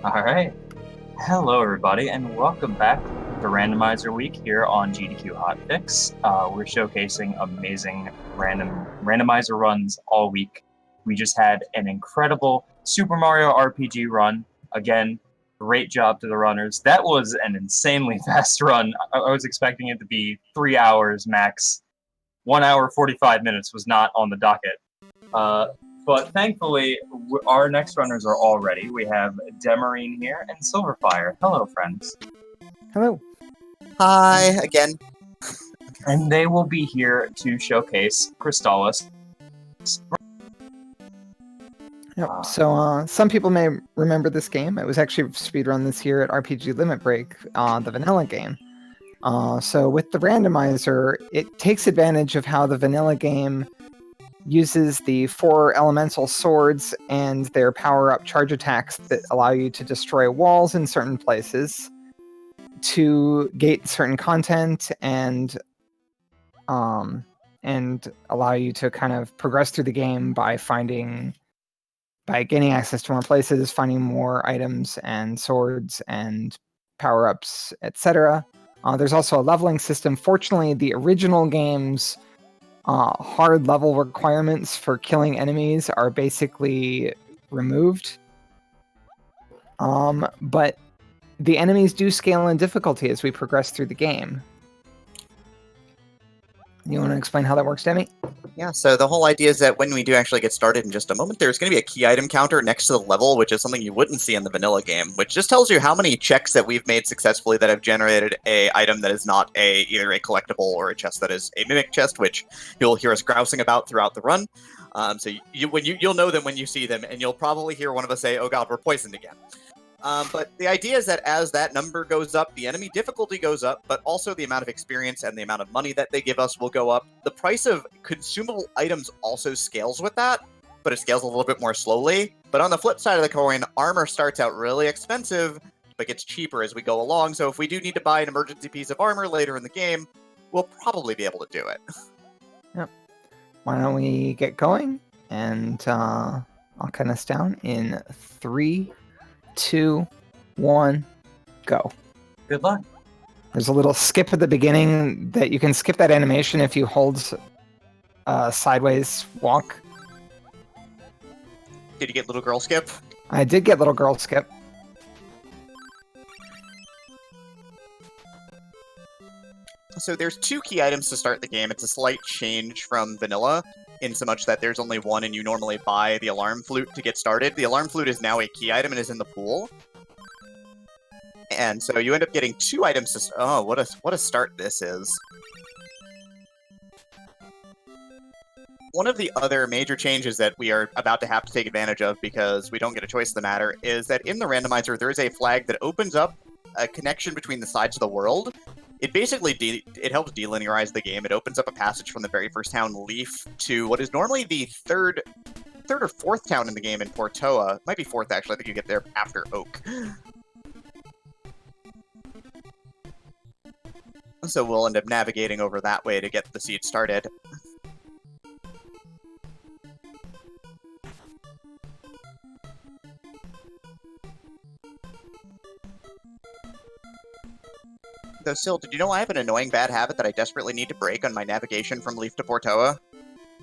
All right. Hello, everybody, and welcome back to Randomizer Week here on GDQ HOTFIX. We're showcasing amazing randomizer runs all week. We just had an incredible Super Mario RPG run. Again, great job to the runners. That was an insanely fast run. I was expecting it to be 3 hours max. 1 hour, 45 minutes was not on the docket. But thankfully, our next runners are all ready. We have Demarine here and Silverfire. Hello, friends. Hello. Hi, again. And they will be here to showcase Crystalis. Yep. So some people may remember this game. It was actually speedrun this year at RPG Limit Break, the vanilla game. So with the randomizer, it takes advantage of how the vanilla game uses the 4 elemental swords and their power-up charge attacks that allow you to destroy walls in certain places, to gate certain content, and allow you to kind of progress through the game by gaining access to more places, finding more items and swords and power-ups, etc. There's also a leveling system. Fortunately, the original game's hard level requirements for killing enemies are basically removed. But the enemies do scale in difficulty as we progress through the game. You want to explain how that works, Demi? Yeah, so the whole idea is that when we do actually get started in just a moment, there's going to be a key item counter next to the level, which is something you wouldn't see in the vanilla game, which just tells you how many checks that we've made successfully that have generated a item that is not either a collectible or a chest that is a mimic chest, which you'll hear us grousing about throughout the run. So you'll know them when you see them, and you'll probably hear one of us say, "Oh God, we're poisoned again." But the idea is that as that number goes up, the enemy difficulty goes up, but also the amount of experience and the amount of money that they give us will go up. The price of consumable items also scales with that, but it scales a little bit more slowly. But on the flip side of the coin, armor starts out really expensive, but gets cheaper as we go along. So if we do need to buy an emergency piece of armor later in the game, we'll probably be able to do it. Yep. Why don't we get going? And I'll count us down in 3, 2, 1, go. Good luck. There's a little skip at the beginning that you can skip that animation if you hold sideways walk. Did you get little girl skip? I did get little girl skip. So there's 2 key items to start the game. It's a slight change from vanilla, in so much that there's only one and you normally buy the alarm flute to get started. The alarm flute is now a key item and is in the pool. And so you end up getting 2 items to... Oh, what a start this is. One of the other major changes that we are about to have to take advantage of, because we don't get a choice in the matter, is that in the randomizer there is a flag that opens up a connection between the sides of the world. It basically it helps delinearize the game. It opens up a passage from the very first town, Leaf, to what is normally the third or fourth town in the game in Portoa. Might be 4th, actually. I think you get there after Oak. So we'll end up navigating over that way to get the seed started. Though, Sil, did you know I have an annoying bad habit that I desperately need to break on my navigation from Leaf to Portoa?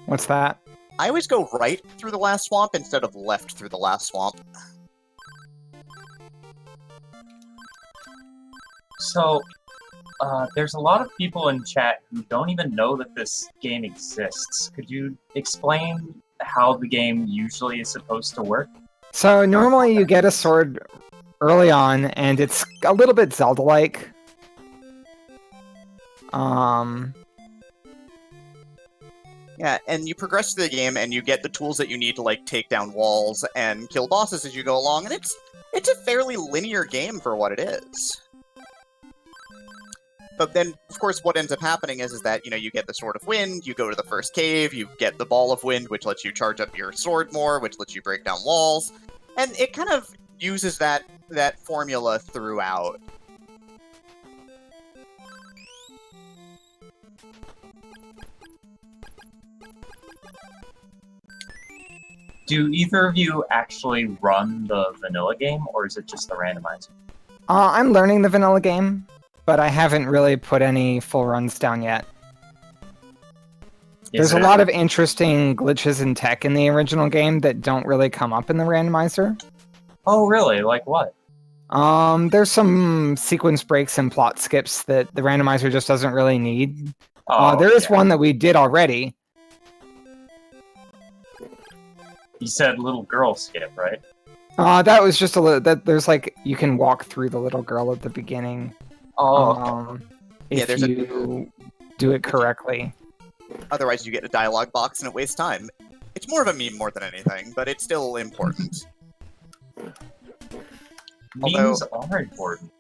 What's that? I always go right through the last swamp instead of left through the last swamp. So, there's a lot of people in chat who don't even know that this game exists. Could you explain how the game usually is supposed to work? So normally you get a sword early on, and it's a little bit Zelda-like. Yeah, and you progress through the game, and you get the tools that you need to, like, take down walls and kill bosses as you go along, and it's a fairly linear game for what it is. But then, of course, what ends up happening is that, you know, you get the Sword of Wind, you go to the first cave, you get the Ball of Wind, which lets you charge up your sword more, which lets you break down walls, and it kind of uses that formula throughout. Do either of you actually run the vanilla game, or is it just the randomizer? I'm learning the vanilla game, but I haven't really put any full runs down yet. There's a lot of interesting glitches in tech in the original game that don't really come up in the randomizer. Oh, really? Like what? There's some sequence breaks and plot skips that the randomizer just doesn't really need. There is one that we did already. You said little girl skip, right? That was just a little. There's like you can walk through the little girl at the beginning. Oh, if you do it correctly. Otherwise, you get a dialogue box and it wastes time. It's more of a meme more than anything, but it's still important. Memes are important.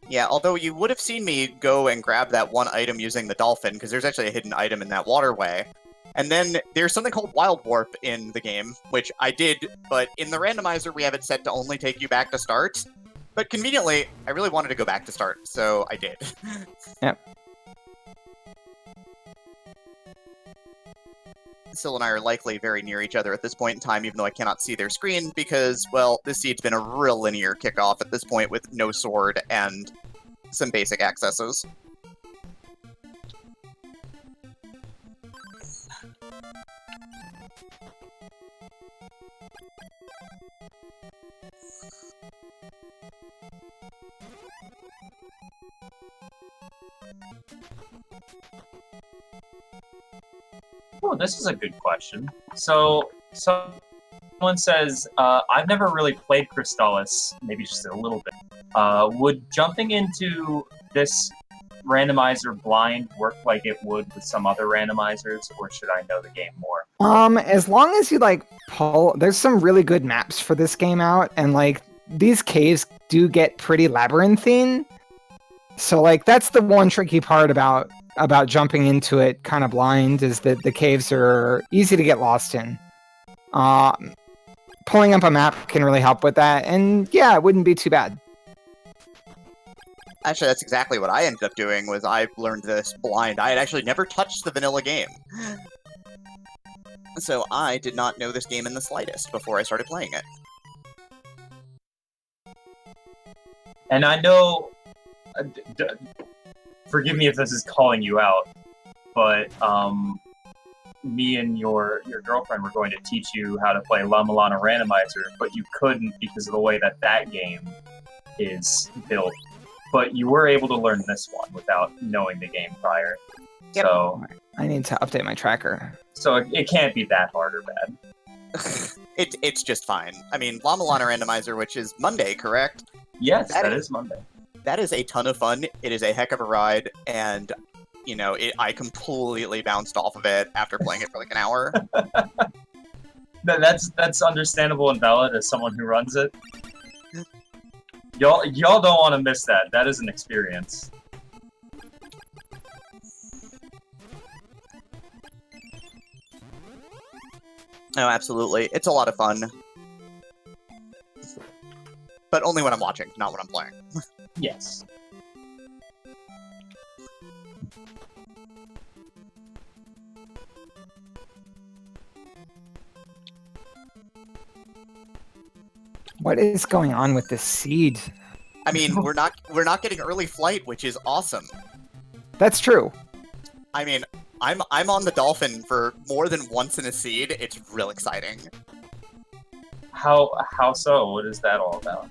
Yeah, although you would have seen me go and grab that one item using the dolphin, because there's actually a hidden item in that waterway. And then there's something called Wild Warp in the game, which I did, but in the randomizer we have it set to only take you back to start. But conveniently, I really wanted to go back to start, so I did. Yep. Syl and I are likely very near each other at this point in time, even though I cannot see their screen, because, well, this seed's been a real linear kickoff at this point with no sword and some basic accesses. Oh, this is a good question. So someone says, I've never really played Crystalis, maybe just a little bit. Would jumping into this randomizer blind work like it would with some other randomizers, or should I know the game more? As long as you like pull, there's some really good maps for this game out, and like these caves do get pretty labyrinthine. So like that's the one tricky part about jumping into it kind of blind, is that the caves are easy to get lost in. Pulling up a map can really help with that, and yeah, it wouldn't be too bad. Actually, that's exactly what I ended up doing, was I learned this blind. I had actually never touched the vanilla game. So I did not know this game in the slightest before I started playing it. And I know... forgive me if this is calling you out, but me and your girlfriend were going to teach you how to play La Milana Randomizer, but you couldn't because of the way that game is built. But you were able to learn this one without knowing the game prior. Yep. So I need to update my tracker. So it can't be that hard or bad. It's just fine. I mean, La Milana Randomizer, which is Monday, correct? Yes, that is Monday. That is a ton of fun. It is a heck of a ride, and, you know, I completely bounced off of it after playing it for like an hour. That's understandable and valid as someone who runs it. Y'all don't want to miss that. That is an experience. Oh, absolutely. It's a lot of fun. But only when I'm watching, not when I'm playing. Yes. What is going on with this seed? I mean, we're not getting early flight, which is awesome. That's true. I mean, I'm on the dolphin for more than once in a seed. It's real exciting. How so? What is that all about?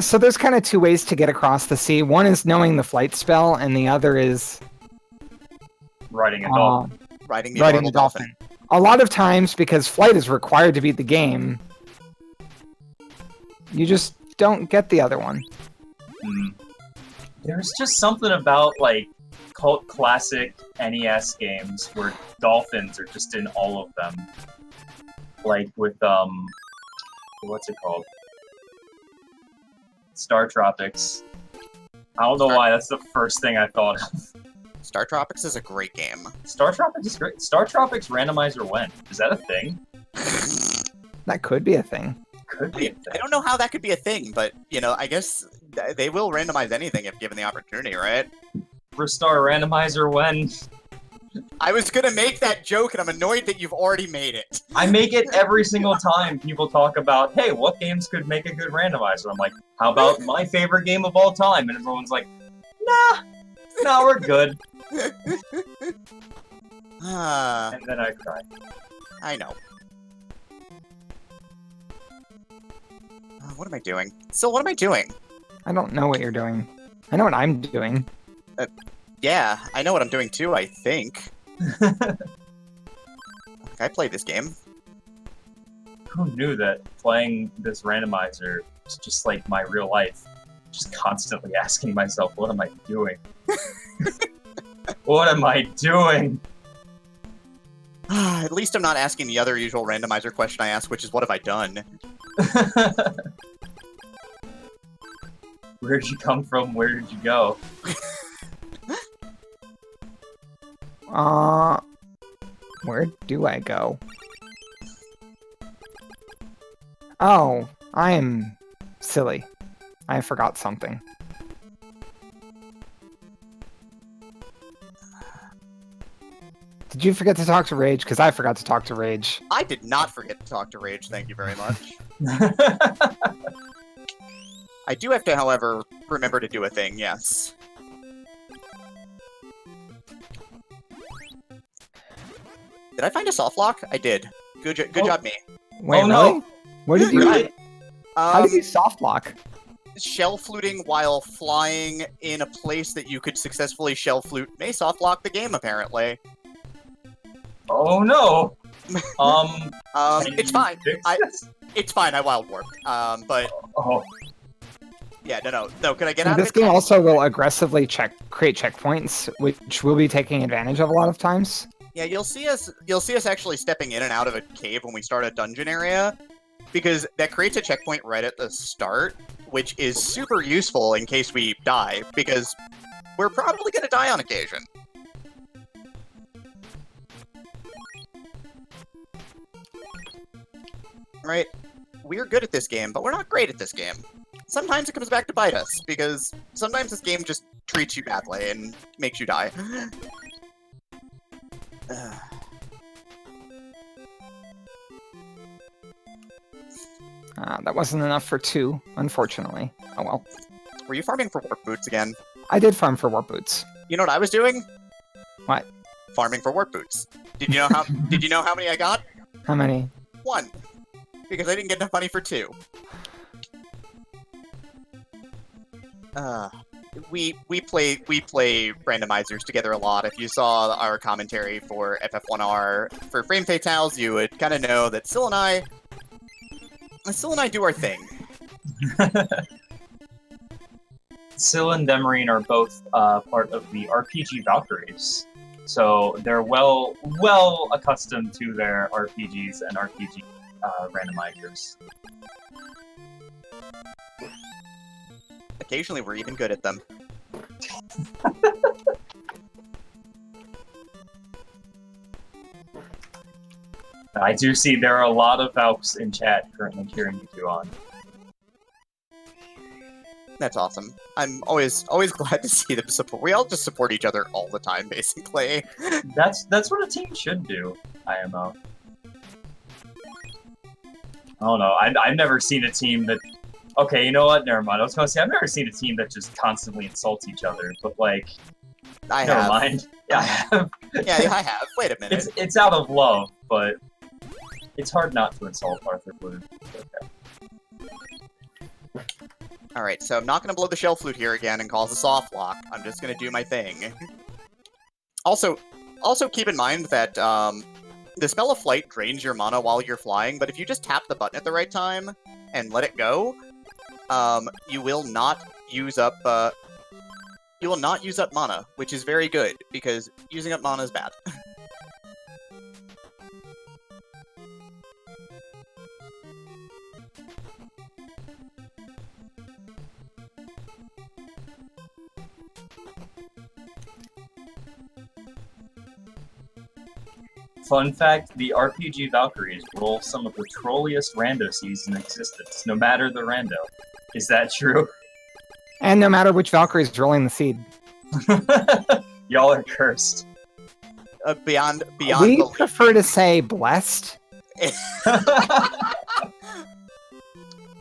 So there's kind of two ways to get across the sea. One is knowing the flight spell, and the other is riding a dolphin. Riding the dolphin. A lot of times, because flight is required to beat the game, you just don't get the other one. There's just something about like cult classic NES games where dolphins are just in all of them. Like with what's it called? Star Tropics. I don't know why that's the first thing I thought of. Star Tropics is a great game. Star Tropics is great. Star Tropics Randomizer when? Is that a thing? That could be a thing. Could be a thing. I don't know how that could be a thing, but, you know, I guess they will randomize anything if given the opportunity, right? Star Randomizer when? I was gonna make that joke, and I'm annoyed that you've already made it. I make it every single time people talk about, hey, what games could make a good randomizer? I'm like, how about my favorite game of all time? And everyone's like, nah, we're good. And then I cry. I know. What am I doing? So what am I doing? I don't know what you're doing. I know what I'm doing. Yeah, I know what I'm doing too, I think. I played this game. Who knew that playing this randomizer is just like my real life? Just constantly asking myself, what am I doing? What am I doing? At least I'm not asking the other usual randomizer question I ask, which is, what have I done? Where did you come from? Where did you go? Where do I go? Oh, I am silly. I forgot something. Did you forget to talk to Rage? Because I forgot to talk to Rage. I did not forget to talk to Rage, thank you very much. I do have to, however, remember to do a thing, yes. Did I find a soft lock? I did. Good job, me. Wait, Oh, no. really? Where did you? Really? How did you soft lock? Shell fluting while flying in a place that you could successfully shell flute may soft lock the game, apparently. Oh no! It's fine. Fix this? It's fine. I wild warped. But Oh, yeah, no. Can I get out of This it? game also will aggressively create checkpoints, which we'll be taking advantage of a lot of times. Yeah, you'll see us actually stepping in and out of a cave when we start a dungeon area, because that creates a checkpoint right at the start, which is super useful in case we die, because we're probably gonna die on occasion. Right? We're good at this game, but we're not great at this game. Sometimes it comes back to bite us, because sometimes this game just treats you badly and makes you die. That wasn't enough for 2, unfortunately. Oh well. Were you farming for warp boots again? I did farm for warp boots. You know what I was doing? What? Farming for warp boots. Did you know how? Did you know how many I got? How many? 1. Because I didn't get enough money for 2. We play randomizers together a lot. If you saw our commentary for FF1R for Frame Fatales, you would kind of know that Syl and I do our thing. Syl and Demarine are both part of the RPG Valkyries, so they're well accustomed to their RPGs and RPG randomizers. Occasionally, we're even good at them. I do see there are a lot of Valks in chat currently cheering you two on. That's awesome. I'm always glad to see them support. We all just support each other all the time, basically. That's what a team should do, IMO. I don't know. I've never seen a team that... Okay, you know what? Never mind. I was gonna say, I've never seen a team that just constantly insults each other, but like... Never mind. Yeah, I have. Yeah, I have. Wait a minute. It's out of love, but... It's hard not to insult Arthur Bloom. Okay. Alright, so I'm not going to blow the shell flute here again and cause a soft lock. I'm just going to do my thing. Also keep in mind that the spell of flight drains your mana while you're flying, but if you just tap the button at the right time and let it go, you will not use up mana, which is very good, because using up mana is bad. Fun fact, the RPG Valkyries roll some of the trolliest rando seeds in existence, no matter the rando. Is that true? And no matter which Valkyrie is rolling the seed. Y'all are cursed. beyond We belief. prefer to say blessed.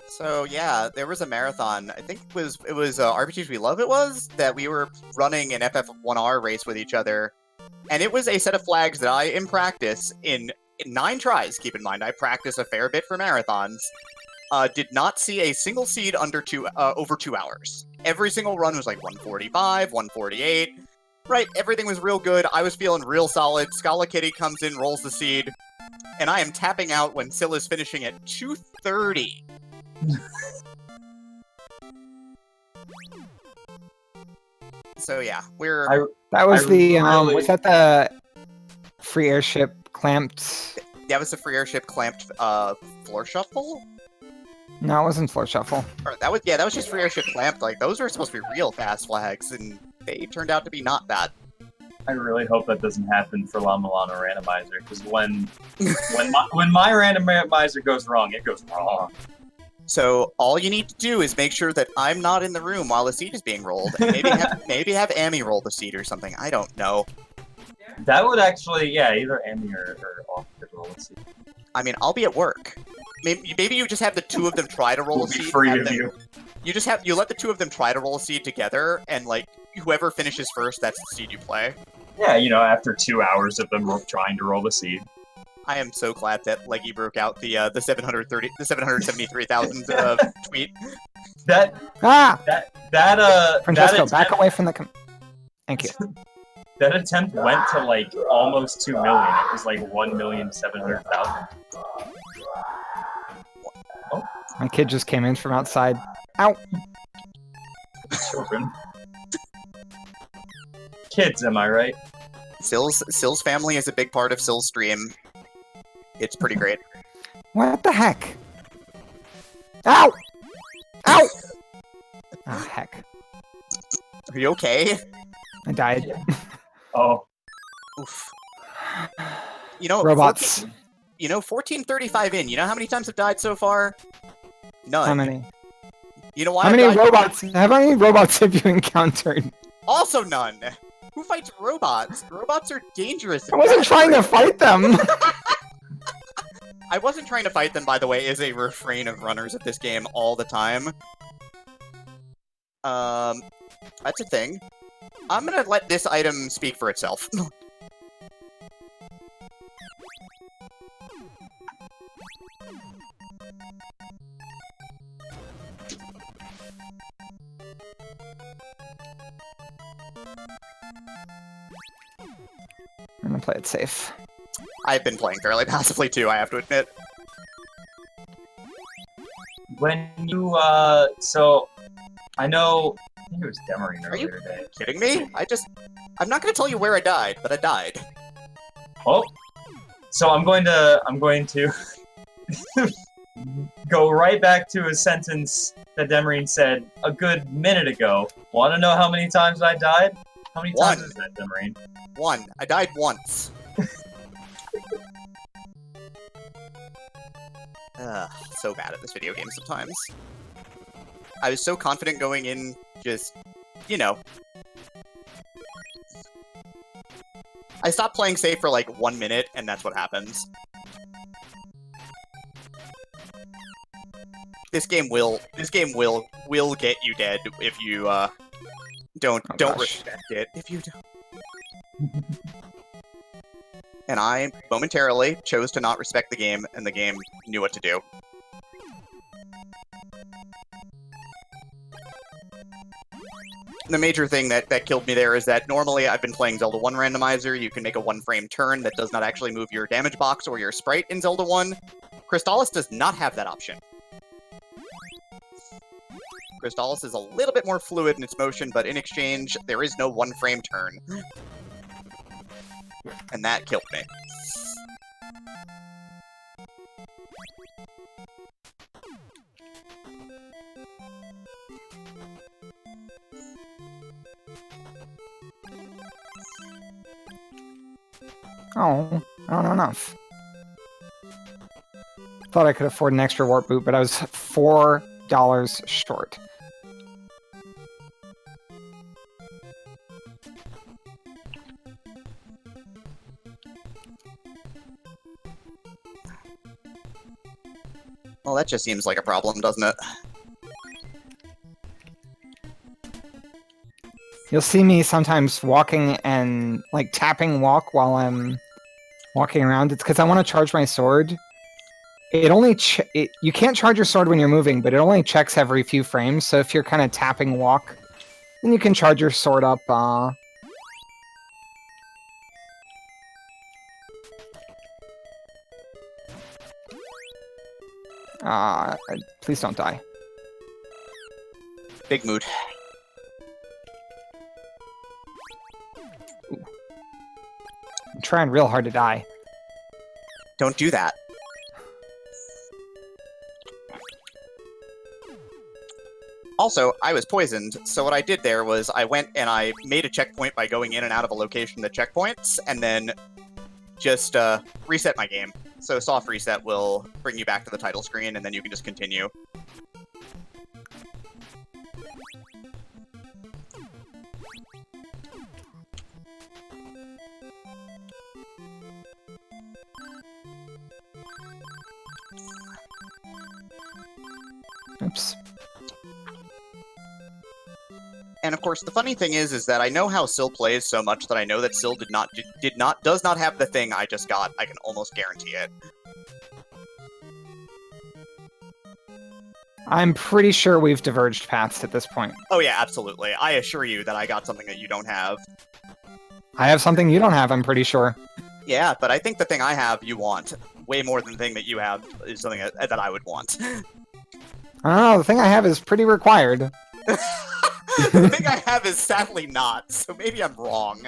So yeah, there was a marathon. I think it was RPGs We Love. It was that we were running an FF1R race with each other, and it was a set of flags that I, in practice, in 9 tries. Keep in mind, I practice a fair bit for marathons. Did not see a single seed under over 2 hours. Every single run was like 145, 148. Right, everything was real good. I was feeling real solid. Scala Kitty comes in, rolls the seed, and I am tapping out when Scylla's finishing at 230. So yeah, That was really- was that the free airship clamped? that was the free airship clamped floor shuffle? No, it wasn't floor shuffle. Or that was just free airship clamped. Like those were supposed to be real fast flags, and they turned out to be not that. I really hope that doesn't happen for La Milano Randomizer, because when my randomizer goes wrong, it goes wrong. So all you need to do is make sure that I'm not in the room while the seed is being rolled, and maybe have Amy roll the seed or something. I don't know. That would actually, yeah, either Emmy or off could roll a seed. I mean, I'll be at work. Maybe you just have the 2 of them try to roll We'll a be seed. free of you. You let the 2 of them try to roll a seed together, and like whoever finishes first, that's the seed you play. Yeah, after 2 hours of them trying to roll the seed. I am so glad that Leggy broke out the 773,000 tweet. Francesco, back away from the. Thank you. That attempt went to like almost 2 million. It was like 1,700,000. Oh, My kid just came in from outside. Ow! children. Kids, am I right? Sill's family is a big part of Sill's stream. It's pretty great. What the heck? Ow! Ow! Ah, heck. Are you okay? I died. Oh. Oof. You know, Robots. 1435 in. You know how many times I've died so far? None. How many? You know why? How many robots have you encountered? Also none. Who fights robots? Robots are dangerous. I wasn't trying to fight them. I wasn't trying to fight them, by the way, is a refrain of runners of this game all the time. That's a thing. I'm gonna let this item speak for itself. I'm gonna play it safe. I've been playing fairly passively too, I have to admit. When you, so, I know, I think it was Demarine Are you earlier today. kidding me? I'm not gonna tell you where I died, but I died. Oh, so I'm going to go right back to a sentence that Demarine said a good minute ago. Want to know how many times I died? How many times is that, Demarine? 1. I died once. So bad at this video game sometimes. I was so confident going in, just, I stopped playing safe for like 1 minute, and that's what happens. This game will get you dead if you don't respect it. If you don't. And I momentarily chose to not respect the game, and the game knew what to do. The major thing that killed me there is that normally I've been playing Zelda 1 Randomizer. You can make a 1-frame turn that does not actually move your damage box or your sprite in Zelda 1. Crystalis does not have that option. Crystalis is a little bit more fluid in its motion, but in exchange, there is no 1-frame turn. And that killed me. Oh, I don't know enough. Thought I could afford an extra warp boot, but I was $4 short. Well, that just seems like a problem, doesn't it? You'll see me sometimes walking and like tapping walk while I'm walking around. It's because I want to charge my sword. It only you can't charge your sword when you're moving, but it only checks every few frames. So if you're kind of tapping walk, then you can charge your sword up. Please don't die. Big mood. I'm trying real hard to die. Don't do that. Also, I was poisoned, so what I did there was I went and I made a checkpoint by going in and out of a location that checkpoints, and then just reset my game. So soft reset will bring you back to the title screen, and then you can just continue. Oops. And of course, the funny thing is that I know how Syl plays so much that I know that Syl does not have the thing I just got. I can almost guarantee it. I'm pretty sure we've diverged paths at this point. Oh yeah, absolutely. I assure you that I got something that you don't have. I have something you don't have, I'm pretty sure. Yeah, but I think the thing I have you want. Way more than the thing that you have is something that I would want. I don't know, the thing I have is pretty required. The thing I have is sadly not, so maybe I'm wrong.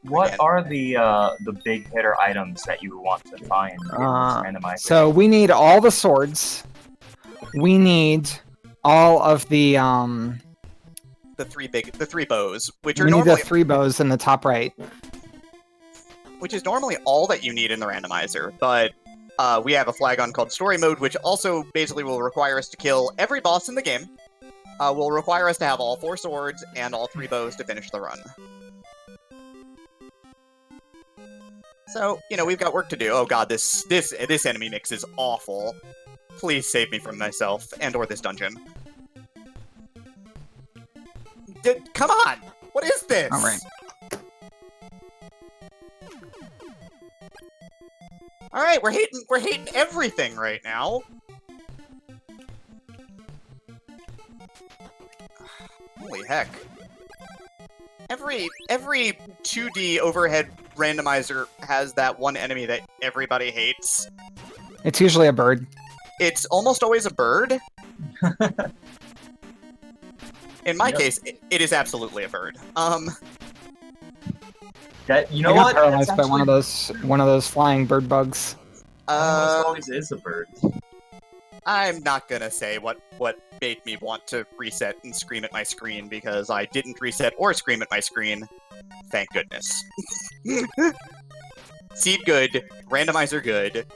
What are the big hitter items that you want to find in this randomizer? So we need all the swords. We need all of the three bows, which are we need normally the 3 bows in the top right. which is normally all that you need in the randomizer, but we have a flag-on called Story Mode, which also basically will require us to kill every boss in the game. Will require us to have all 4 swords and all 3 bows to finish the run. So, you know, we've got work to do. Oh god, this enemy mix is awful. Please save me from myself and/or this dungeon. Come on! What is this? All right. All right, we're hating everything right now. Holy heck! Every 2D overhead randomizer has that one enemy that everybody hates. It's usually a bird. It's almost always a bird. In my case, it is absolutely a bird. That, you know I got what? paralyzed That's by one of those flying bird bugs. Almost always is a bird. I'm not gonna say what made me want to reset and scream at my screen, because I didn't reset or scream at my screen. Thank goodness. Seed good, randomizer good.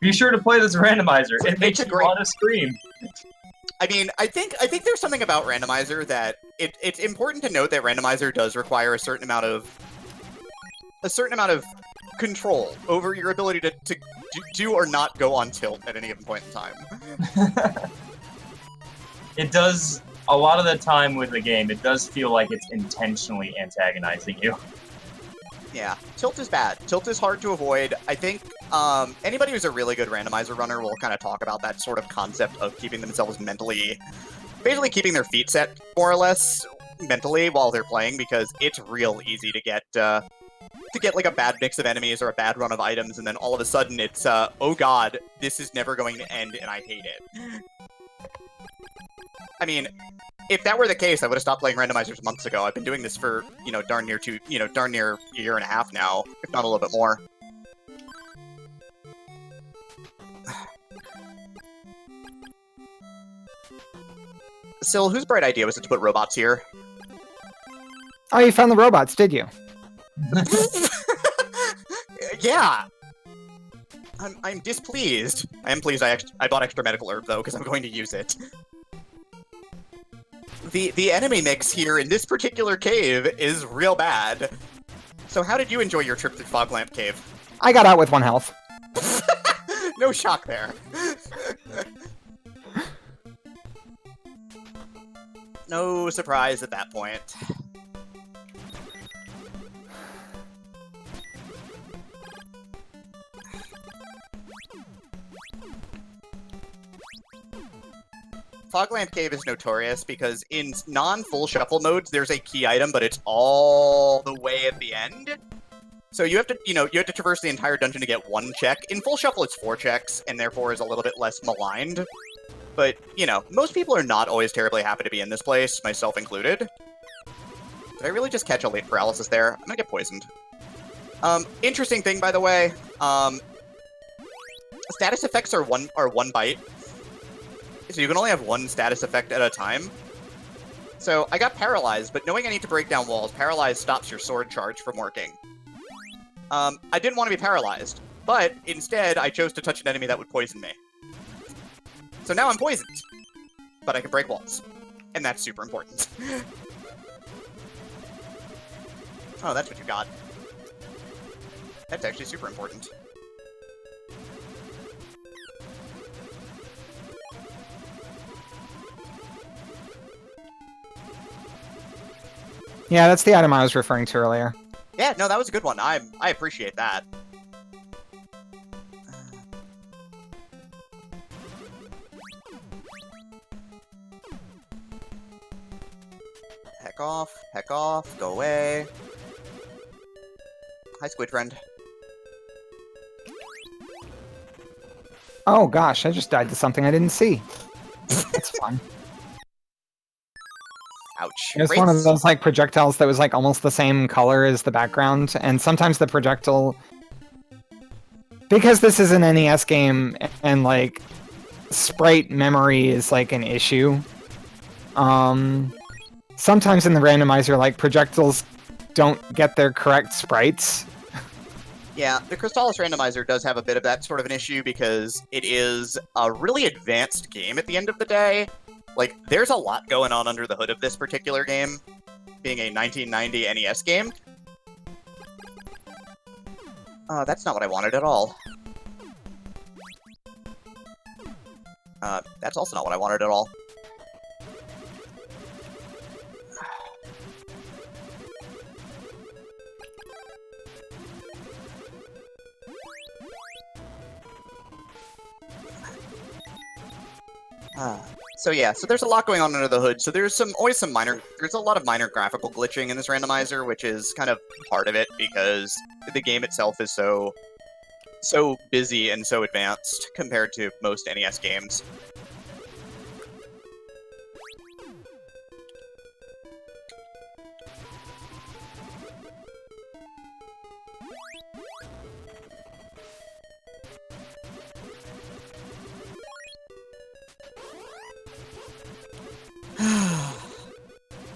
Be sure to play this randomizer. It makes It's a you great- want to scream. I mean, I think there's something about randomizer that it's important to note that randomizer does require a certain amount of control over your ability to do or not go on tilt at any given point in time. It does, a lot of the time with the game, it does feel like it's intentionally antagonizing you. Yeah, tilt is bad. Tilt is hard to avoid. I think anybody who's a really good randomizer runner will kind of talk about that sort of concept of keeping themselves mentally, basically keeping their feet set more or less mentally while they're playing, because it's real easy to get like a bad mix of enemies or a bad run of items, and then all of a sudden it's oh god, this is never going to end and I hate it. I mean, if that were the case, I would have stopped playing randomizers months ago. I've been doing this for, darn near a year and a half now, if not a little bit more. Syl, whose bright idea was it to put robots here? Oh, you found the robots, did you? Yeah! I'm displeased. I am pleased I bought extra medical herb, though, because I'm going to use it. The enemy mix here in this particular cave is real bad. So how did you enjoy your trip through Foglamp Cave? I got out with 1 health. No shock there. No surprise at that point. Foglamp Cave is notorious because in non-full shuffle modes, there's a key item, but it's all the way at the end. So you have to, you have to traverse the entire dungeon to get 1 check. In full shuffle, it's 4 checks, and therefore is a little bit less maligned. But, most people are not always terribly happy to be in this place, myself included. Did I really just catch a late paralysis there? I'm gonna get poisoned. Interesting thing, by the way. Status effects are one bite. So you can only have 1 status effect at a time. So I got paralyzed, but knowing I need to break down walls, paralyzed stops your sword charge from working. I didn't want to be paralyzed, but instead I chose to touch an enemy that would poison me. So now I'm poisoned, but I can break walls, and that's super important. Oh, that's what you got. That's actually super important. Yeah, that's the item I was referring to earlier. Yeah, no, that was a good one. I appreciate that. Heck off, go away. Hi, Squid Friend. Oh gosh, I just died to something I didn't see. That's fun. Ouch. It was one of those projectiles that was almost the same color as the background, and sometimes the projectile, because this is an NES game and sprite memory is an issue. Sometimes in the randomizer, projectiles don't get their correct sprites. Yeah, the Crystalis Randomizer does have a bit of that sort of an issue because it is a really advanced game at the end of the day. There's a lot going on under the hood of this particular game, being a 1990 NES game. That's not what I wanted at all. That's also not what I wanted at all. So yeah, so there's a lot going on under the hood. So there's there's a lot of minor graphical glitching in this randomizer, which is kind of part of it because the game itself is so busy and so advanced compared to most NES games.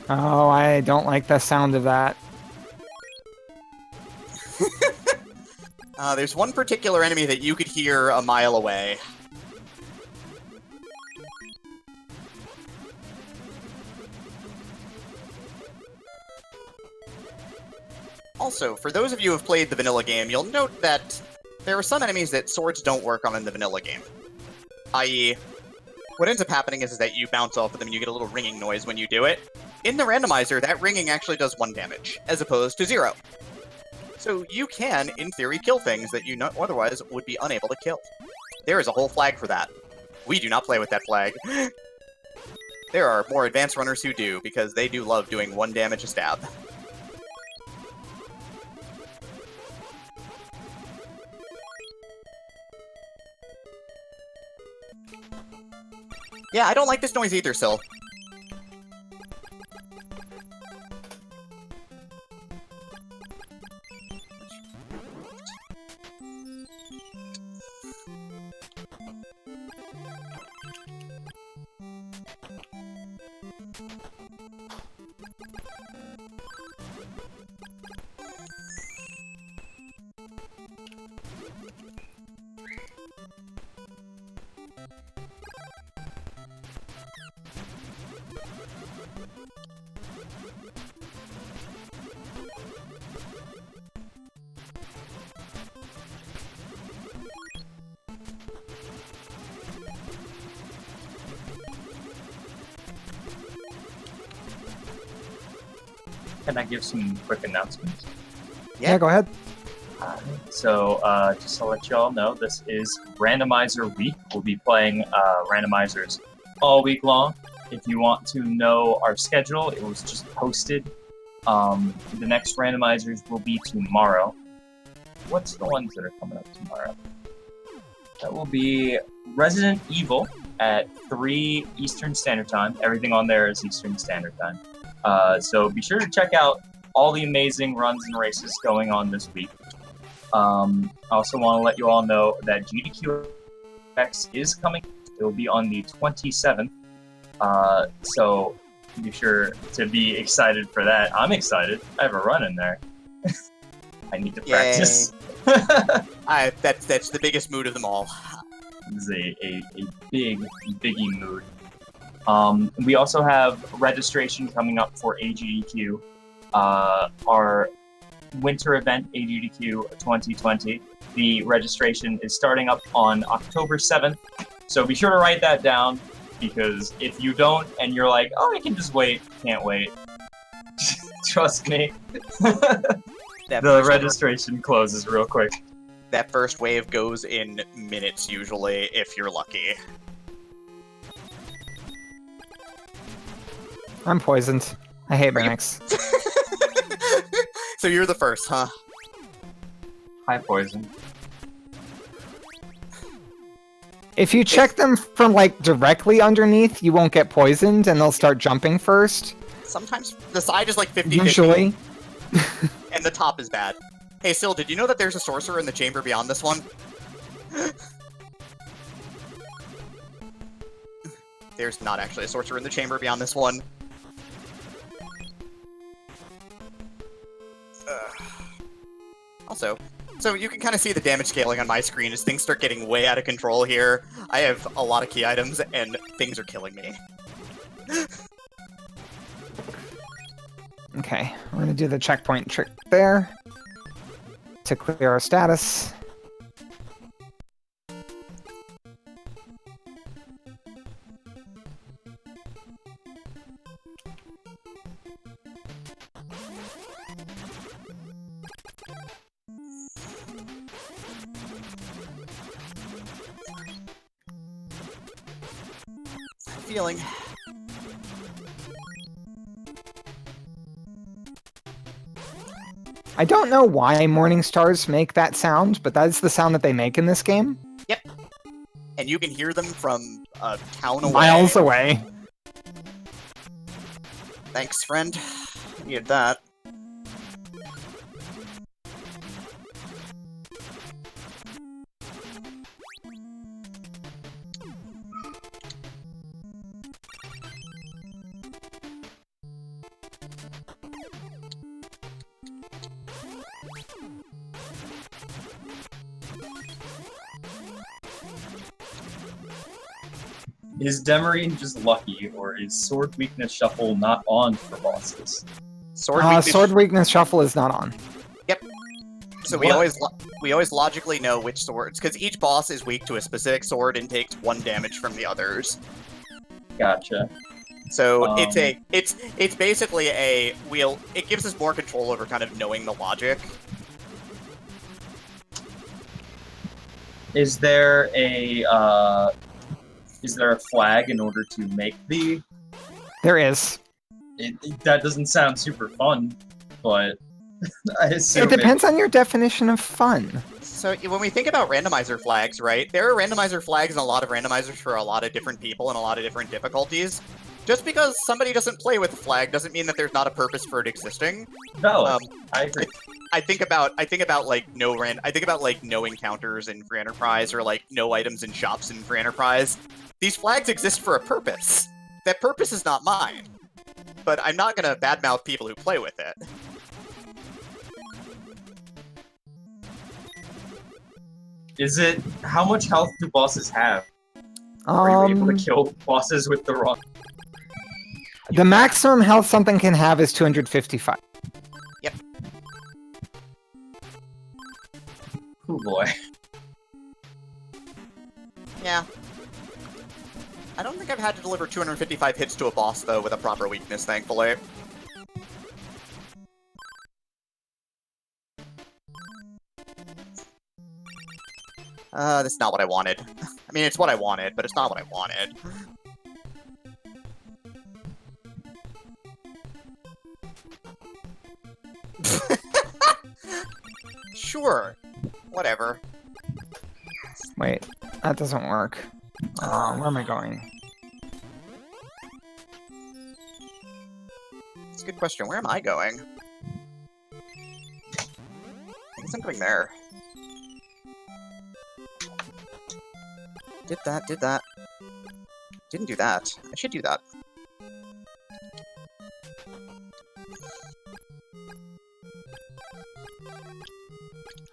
Oh, I don't like the sound of that. There's one particular enemy that you could hear a mile away. Also, for those of you who have played the vanilla game, you'll note that there are some enemies that swords don't work on in the vanilla game. I.e., what ends up happening is that you bounce off of them and you get a little ringing noise when you do it. In the randomizer, that ringing actually does 1 damage, as opposed to 0. So you can, in theory, kill things that you otherwise would be unable to kill. There is a whole flag for that. We do not play with that flag. There are more advanced runners who do, because they do love doing 1 damage a stab. Yeah, I don't like this noise either, Syl. Can I give some quick announcements? Yeah, go ahead. So, just to let you all know, this is Randomizer Week. We'll be playing Randomizers all week long. If you want to know our schedule, it was just posted. The next Randomizers will be tomorrow. What's the ones that are coming up tomorrow? That will be Resident Evil at 3 Eastern Standard Time. Everything on there is Eastern Standard Time. So be sure to check out all the amazing runs and races going on this week. I also want to let you all know that GDQ HOTFIX is coming. It will be on the 27th. So be sure to be excited for that. I'm excited. I have a run in there. I need to practice. That's the biggest mood of them all. This is a biggie mood. We also have registration coming up for AGDQ. Our winter event, AGDQ 2020. The registration is starting up on October 7th. So be sure to write that down, because if you don't and you're like, oh, I can just wait, can't wait. Trust me. The registration closes real quick. That first wave goes in minutes, usually, if you're lucky. I'm poisoned. I hate mimics. So you're the first, huh? Hi, Poison. If you check them from, like, directly underneath, you won't get poisoned, and they'll start jumping first. Sometimes the side is like 50-50. Usually. And the top is bad. Hey, Syl, did you know that there's a sorcerer in the chamber beyond this one? There's not actually a sorcerer in the chamber beyond this one. Also, so you can kind of see the damage scaling on my screen as things start getting way out of control here. I have a lot of key items, and things are killing me. Okay, we're gonna do the checkpoint trick there to clear our status. Feeling. I don't know why morning stars make that sound, but that's the sound that they make in this game. Yep. And you can hear them from a town away. Miles away. Thanks, friend. Needed that. Is Demarine just lucky, or is Sword Weakness Shuffle not on for bosses? Sword weakness shuffle is not on. Yep. So we always logically know which swords, because each boss is weak to a specific sword and takes 1 damage from the others. Gotcha. So it's basically it gives us more control over kind of knowing the logic. Is there a flag in order to make the? There is. That doesn't sound super fun, but I assume It depends on your definition of fun. So when we think about randomizer flags, right? There are randomizer flags and a lot of randomizers for a lot of different people and a lot of different difficulties. Just because somebody doesn't play with a flag doesn't mean that there's not a purpose for it existing. No, I agree. I think about like no encounters in Free Enterprise, or like no items in shops in Free Enterprise. These flags exist for a purpose. That purpose is not mine. But I'm not gonna badmouth people who play with it. Is it, how much health do bosses have? Are you able to kill bosses with the wrong? The maximum health something can have is 255. Yep. Oh boy. Yeah. I don't think I've had to deliver 255 hits to a boss, though, with a proper weakness, thankfully. That's not what I wanted. I mean, it's what I wanted, but it's not what I wanted. Sure. Whatever. Wait, that doesn't work. Where am I going? It's a good question. Where am I going? I guess I'm going there. Did that, did that. Didn't do that. I should do that.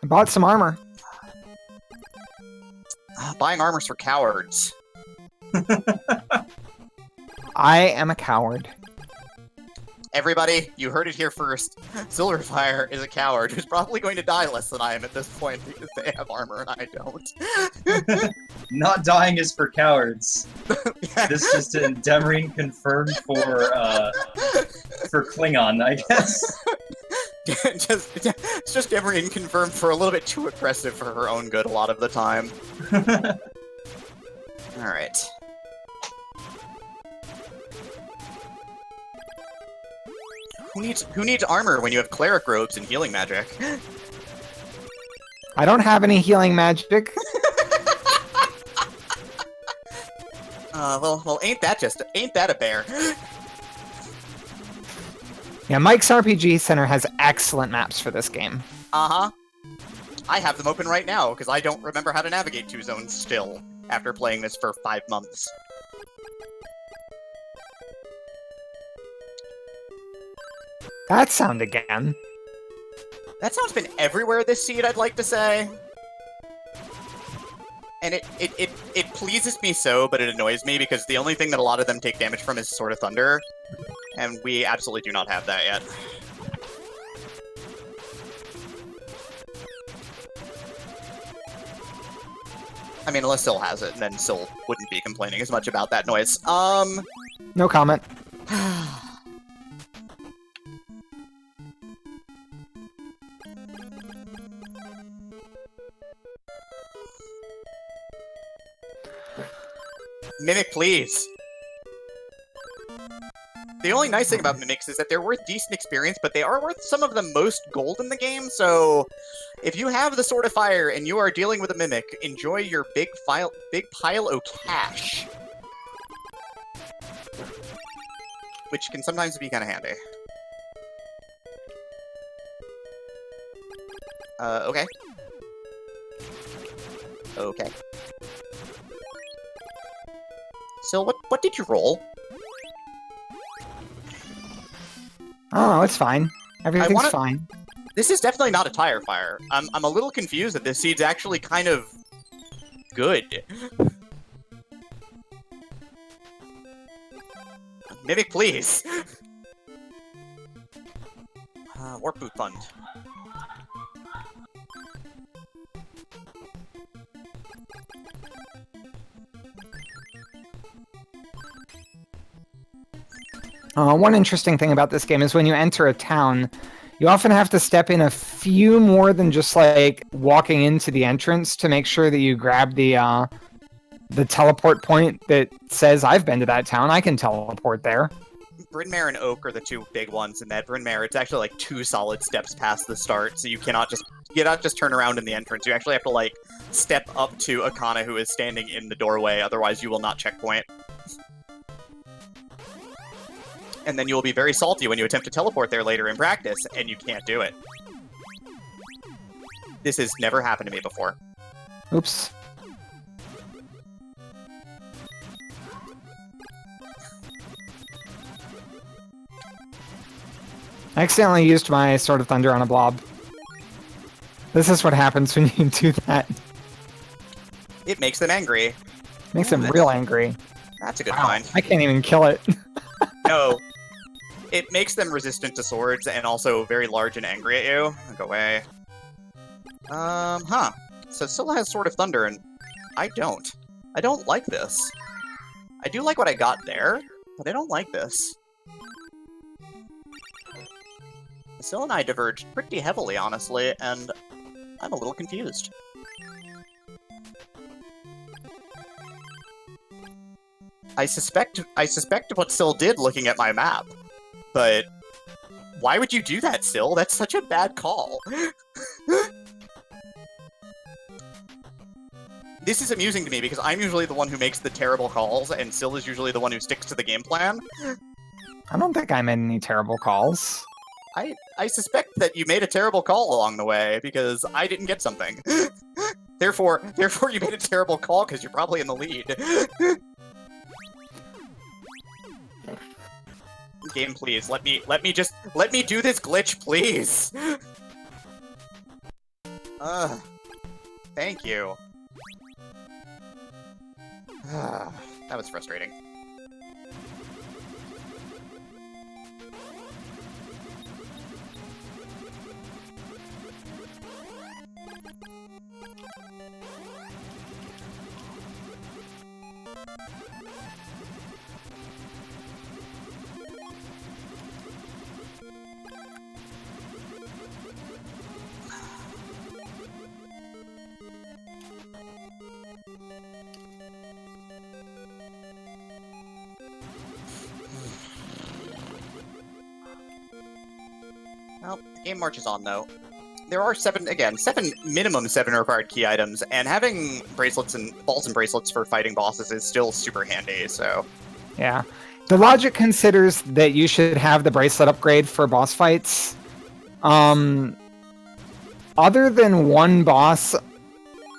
I bought some armor. Buying armor's for cowards. I am a coward. Everybody, you heard it here first. Silverfire is a coward who's probably going to die less than I am at this point because they have armor and I don't. Not dying is for cowards. Yeah. This is just an Demarine confirmed for Klingon, I guess. It's just Demarine confirmed for a little bit too aggressive for her own good a lot of the time. Alright. Who needs armor when you have cleric robes and healing magic? I don't have any healing magic. Well, ain't that a bear? Yeah, Mike's RPG Center has excellent maps for this game. Uh-huh. I have them open right now, because I don't remember how to navigate 2 zones still, after playing this for 5 months. That sound again. That sound's been everywhere this seed, I'd like to say. And it pleases me so, but it annoys me, because the only thing that a lot of them take damage from is Sword of Thunder. And we absolutely do not have that yet. I mean, unless Syl has it, and then Syl wouldn't be complaining as much about that noise. No comment. Mimic, please! The only nice thing about Mimics is that they're worth decent experience, but they are worth some of the most gold in the game, so if you have the Sword of Fire and you are dealing with a Mimic, enjoy your big pile of cash. Which can sometimes be kind of handy. Okay. Okay. So, what did you roll? Oh, it's fine. Everything's fine. This is definitely not a tire fire. I'm a little confused that this seed's actually kind of good. Mimic, please. Warp Boot Fund. One interesting thing about this game is when you enter a town, you often have to step in a few more than just like walking into the entrance to make sure that you grab the teleport point that says I've been to that town. I can teleport there. Bryn Mawr and Oak are the 2 big ones in that. Bryn Mawr, it's actually like 2 solid steps past the start, so you cannot just turn around in the entrance. You actually have to like step up to Akana, who is standing in the doorway, otherwise you will not checkpoint. And then you will be very salty when you attempt to teleport there later in practice, and you can't do it. This has never happened to me before. Oops. I accidentally used my Sword of Thunder on a blob. This is what happens when you do that. It makes them angry. Makes them real angry. That's a good find. I can't even kill it. No. It makes them resistant to swords and also very large and angry at you. Go away. So Syl has Sword of Thunder and I don't. I don't like this. I do like what I got there, but I don't like this. Syl and I diverged pretty heavily, honestly, and I'm a little confused. I suspect what Syl did looking at my map, but why would you do that, Syl? That's such a bad call. This is amusing to me because I'm usually the one who makes the terrible calls, and Syl is usually the one who sticks to the game plan. I don't think I made any terrible calls. I suspect that you made a terrible call along the way because I didn't get something. Therefore, you made a terrible call because you're probably in the lead. Game, please let me do this glitch, please. Thank you. That was frustrating. Well, the game marches on, though. There are minimum seven required key items, and having bracelets and balls and bracelets for fighting bosses is still super handy, so... Yeah. The logic considers that you should have the bracelet upgrade for boss fights. Other than one boss,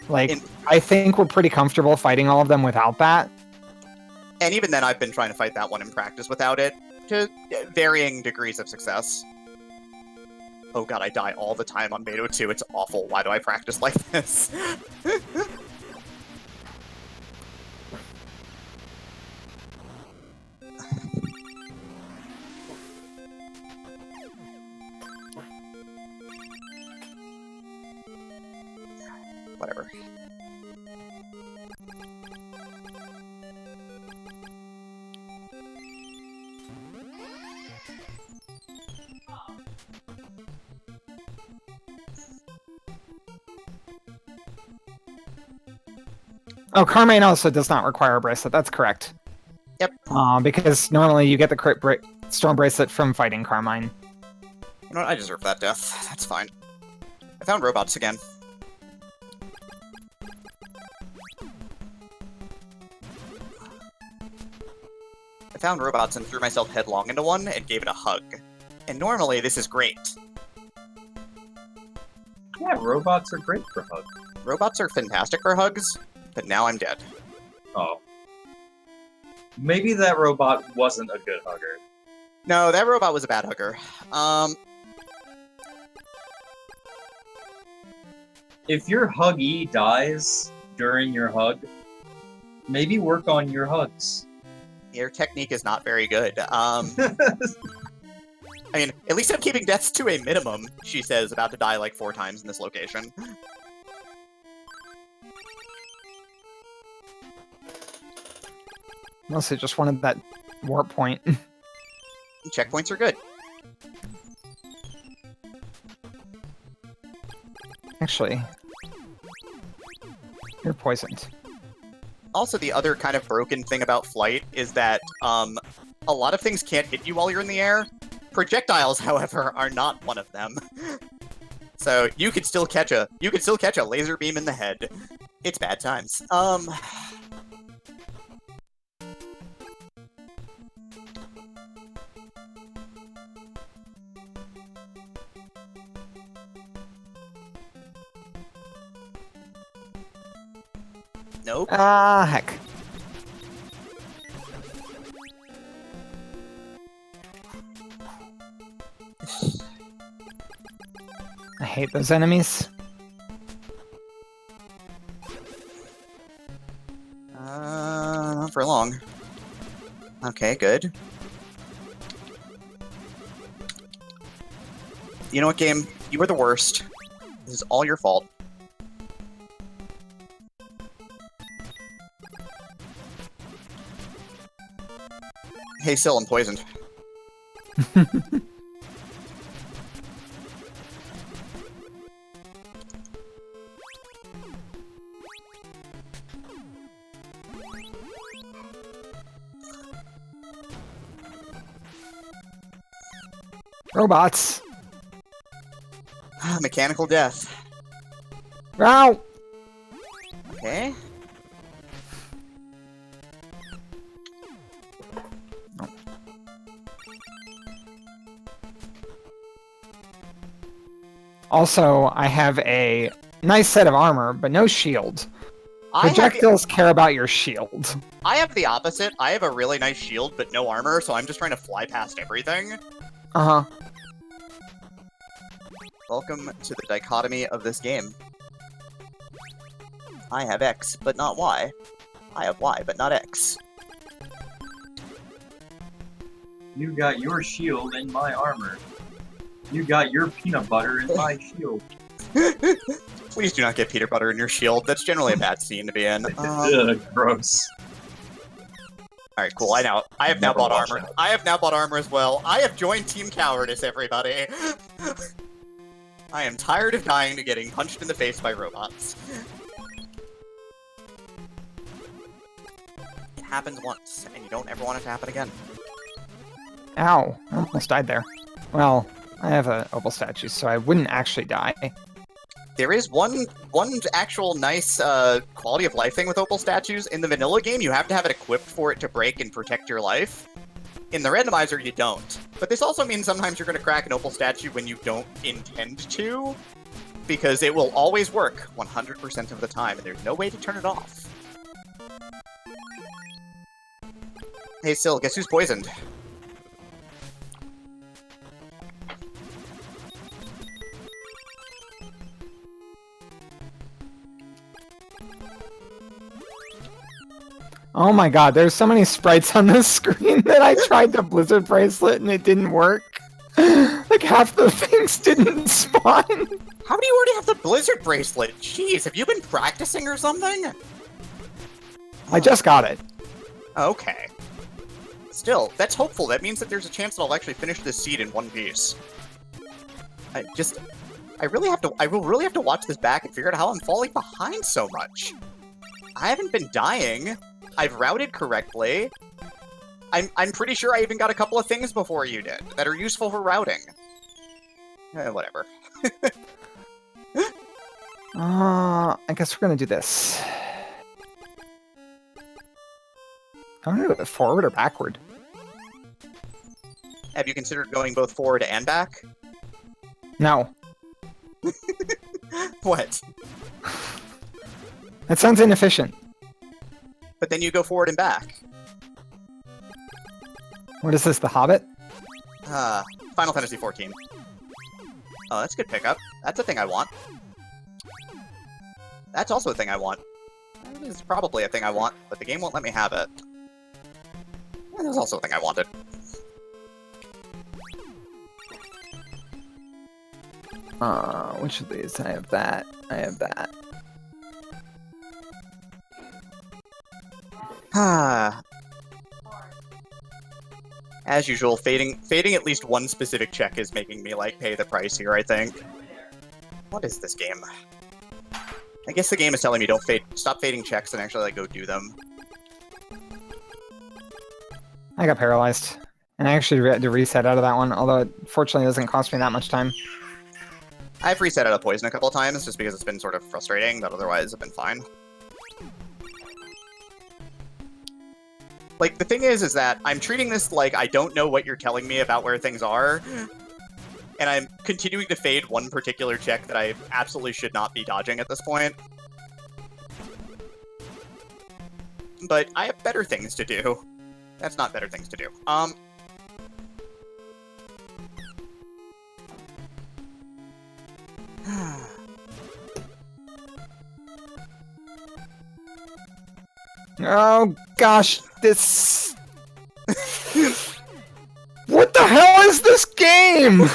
I think we're pretty comfortable fighting all of them without that. And even then, I've been trying to fight that one in practice without it, to varying degrees of success. Oh god, I die all the time on Beto 2. It's awful. Why do I practice like this? Whatever. Oh, Carmine also does not require a bracelet. That's correct. Yep. Because normally you get the Storm Bracelet from fighting Carmine. You know what? I deserve that death. That's fine. I found robots again. I found robots and threw myself headlong into one and gave it a hug. And normally this is great. Yeah, robots are great for hugs. Robots are fantastic for hugs, but now I'm dead. Oh. Maybe that robot wasn't a good hugger. No, that robot was a bad hugger. If your huggy dies during your hug, maybe work on your hugs. Your technique is not very good. I mean, at least I'm keeping deaths to a minimum, she says, about to die like 4 times in this location. Mostly just wanted that warp point. Checkpoints are good. Actually, you're poisoned. Also, the other kind of broken thing about flight is that a lot of things can't hit you while you're in the air. Projectiles, however, are not one of them. So you could still catch a laser beam in the head. It's bad times. Nope. Ah, heck. I hate those enemies. Not for long. Okay, good. You know what, game? You were the worst. This is all your fault. Hey, Syl, I'm poisoned. Robots. Mechanical death. Ow! Okay. Also, I have a nice set of armor, but no shield. I have Projectiles care about your shield. the opposite. I have a really nice shield, but no armor, so I'm just trying to fly past everything. Uh-huh. Welcome to the dichotomy of this game. I have X, but not Y. I have Y, but not X. You got your shield in my armor. You got your peanut butter in my shield. Please do not get peanut butter in your shield. That's generally a bad scene to be in. Ugh, gross. Alright, cool. I have now bought armor. I have now bought armor as well. I have joined Team Cowardice, everybody. I am tired of dying to getting punched in the face by robots. It happens once, and you don't ever want it to happen again. Ow. I almost died there. Well, I have an opal statue, so I wouldn't actually die. There is one actual nice quality of life thing with opal statues. In the vanilla game, you have to have it equipped for it to break and protect your life. In the randomizer, you don't. But this also means sometimes you're going to crack an opal statue when you don't intend to, because it will always work 100% of the time, and there's no way to turn it off. Hey, Syl, guess who's poisoned? Oh my god, there's so many sprites on this screen that I tried the Blizzard bracelet and it didn't work. Like half the things didn't spawn. How do you already have the Blizzard bracelet? Jeez, have you been practicing or something? I just got it. Okay. Still, that's hopeful. That means that there's a chance that I'll actually finish this seed in one piece. I will really have to watch this back and figure out how I'm falling behind so much. I haven't been dying. I've routed correctly. I'm pretty sure I even got a couple of things before you did that are useful for routing. Whatever. I guess we're gonna do this. I'm gonna do it forward or backward. Have you considered going both forward and back? No. What? That sounds inefficient. But then you go forward and back. What is this, The Hobbit? Final Fantasy XIV. Oh, that's a good pickup. That's a thing I want. That's also a thing I want. That is probably a thing I want, but the game won't let me have it. And that's also a thing I wanted. Which of these? I have that. I have that. As usual, fading at least one specific check is making me, like, pay the price here, I think. What is this game? I guess the game is telling me stop fading checks and actually, like, go do them. I got paralyzed. And I actually had to reset out of that one, although it fortunately doesn't cost me that much time. I've reset out of poison a couple of times just because it's been sort of frustrating, but otherwise I've been fine. Like, the thing is that I'm treating this like I don't know what you're telling me about where things are, and I'm continuing to fade one particular check that I absolutely should not be dodging at this point. But I have better things to do. That's not better things to do. Oh gosh, this... What the hell is this game?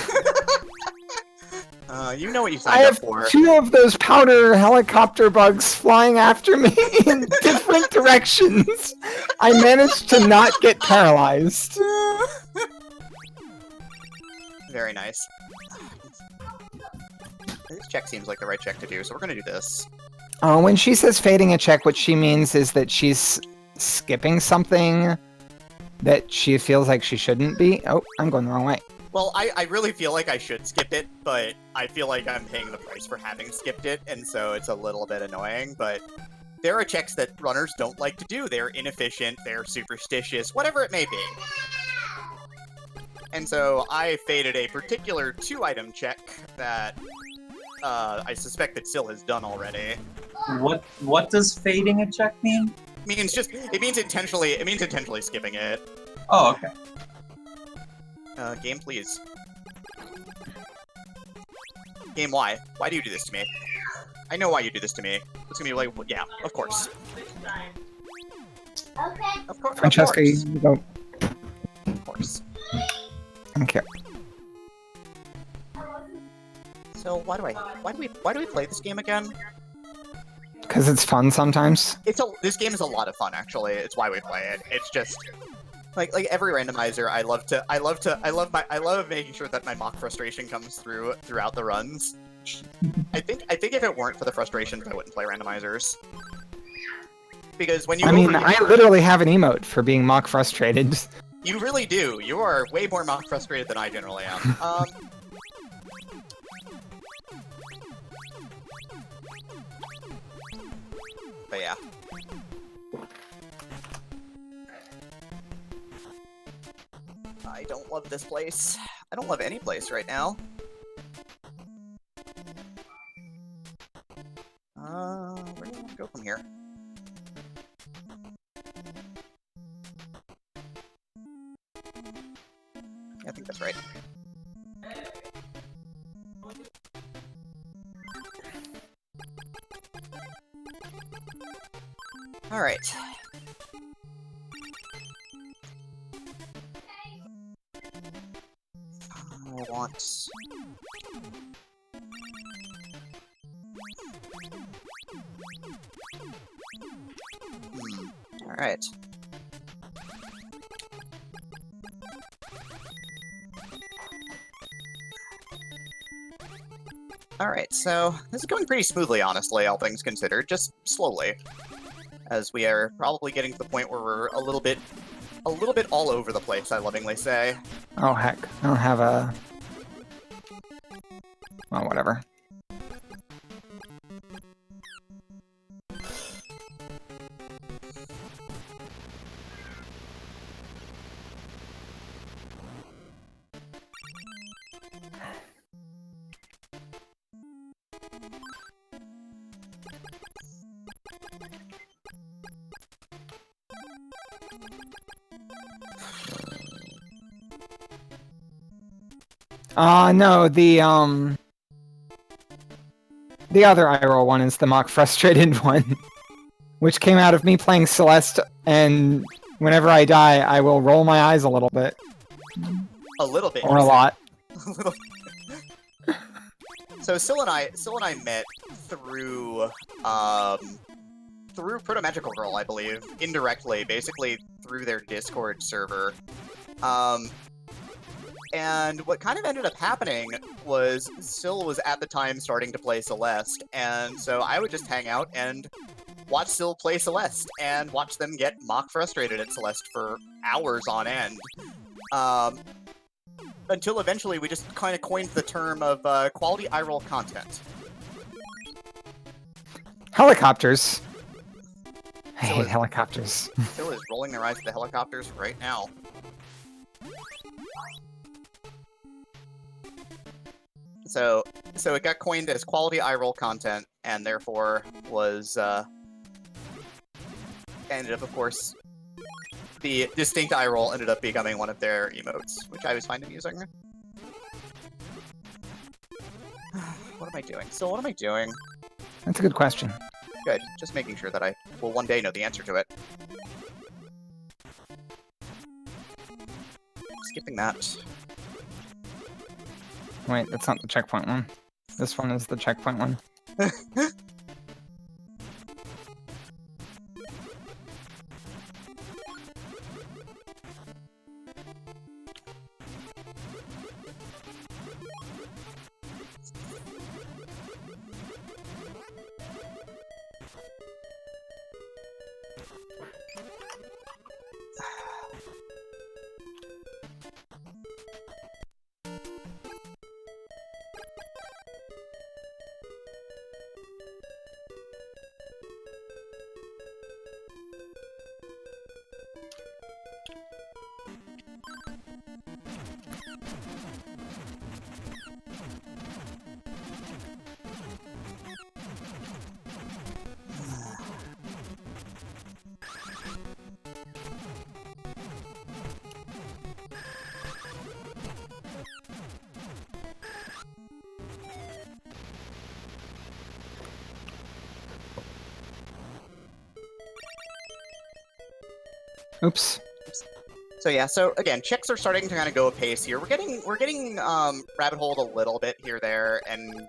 You know what you signed up for. I have 2 of those powder helicopter bugs flying after me in different directions. I managed to not get paralyzed. Very nice. This check seems like the right check to do, so we're gonna do this. When she says fading a check, what she means is that she's skipping something that she feels like she shouldn't be. Oh, I'm going the wrong way. Well, I really feel like I should skip it, but I feel like I'm paying the price for having skipped it, and so it's a little bit annoying, but there are checks that runners don't like to do. They're inefficient, they're superstitious, whatever it may be. And so I faded a particular 2-item check that I suspect that Syl has done already. What does fading a check mean? It means intentionally skipping it. Oh, okay. Game, please. Game, why? Why do you do this to me? I know why you do this to me. It's gonna be like, yeah, of course. Okay. Of course. Francesca, you go. Of course. Okay. So why do we play this game again? Because it's fun sometimes. This game is a lot of fun, actually. It's why we play it. It's just like every randomizer, I love making sure that my mock frustration comes throughout the runs. I think if it weren't for the frustrations, I wouldn't play randomizers. Because when you I literally have an emote for being mock frustrated. You really do. You are way more mock frustrated than I generally am. But yeah. I don't love this place. I don't love any place right now. Where do I want to go from here? Yeah, I think that's right. Alright. I want... Alright. Alright, so this is going pretty smoothly, honestly, all things considered, just slowly. As we are probably getting to the point where we're a little bit all over the place, I lovingly say. Oh heck, I don't have a... Well, whatever. No, the other iRoll one is the mock frustrated one, which came out of me playing Celeste, and whenever I die, I will roll my eyes a little bit. A little bit. Or a lot. A little. So Syl and I met through Proto Magical Girl, I believe, indirectly, basically through their Discord server. And what kind of ended up happening was Syl was at the time starting to play Celeste, and so I would just hang out and watch Syl play Celeste, and watch them get mock frustrated at Celeste for hours on end. Until eventually we just kind of coined the term of quality eye-roll content. Helicopters. I hate helicopters. Syl is rolling their eyes at the helicopters right now. So it got coined as quality eye-roll content, and therefore was ended up, of course, the distinct eye roll ended up becoming one of their emotes, which I always find amusing. What am I doing? So what am I doing? That's a good question. Good. Just making sure that I will one day know the answer to it. Skipping that. Wait, that's not the checkpoint one. This one is the checkpoint one. Oops. So yeah, so again, checks are starting to kind of go apace here. We're getting rabbit holed a little bit here, there, and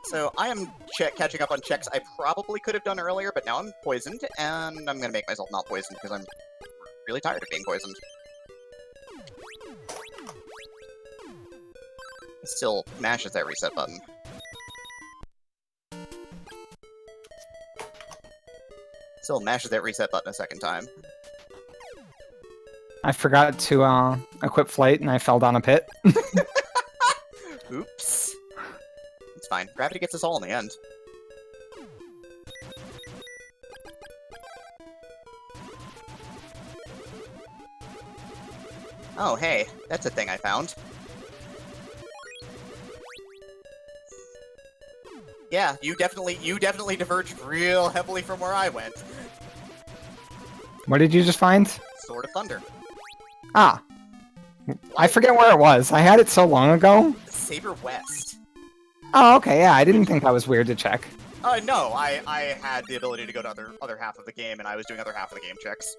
so I am catching up on checks I probably could have done earlier, but now I'm poisoned, and I'm gonna make myself not poisoned because I'm really tired of being poisoned. It still mashes that reset button. Still mashes that reset button a second time. I forgot to equip flight, and I fell down a pit. Oops. It's fine. Gravity gets us all in the end. Oh, hey. That's a thing I found. Yeah, you definitely diverged real heavily from where I went. What did you just find? Sword of Thunder. Ah. I forget where it was. I had it so long ago. Saber West. Oh, okay, yeah, I didn't think that was weird to check. No, I had the ability to go to other half of the game, and I was doing other half of the game checks.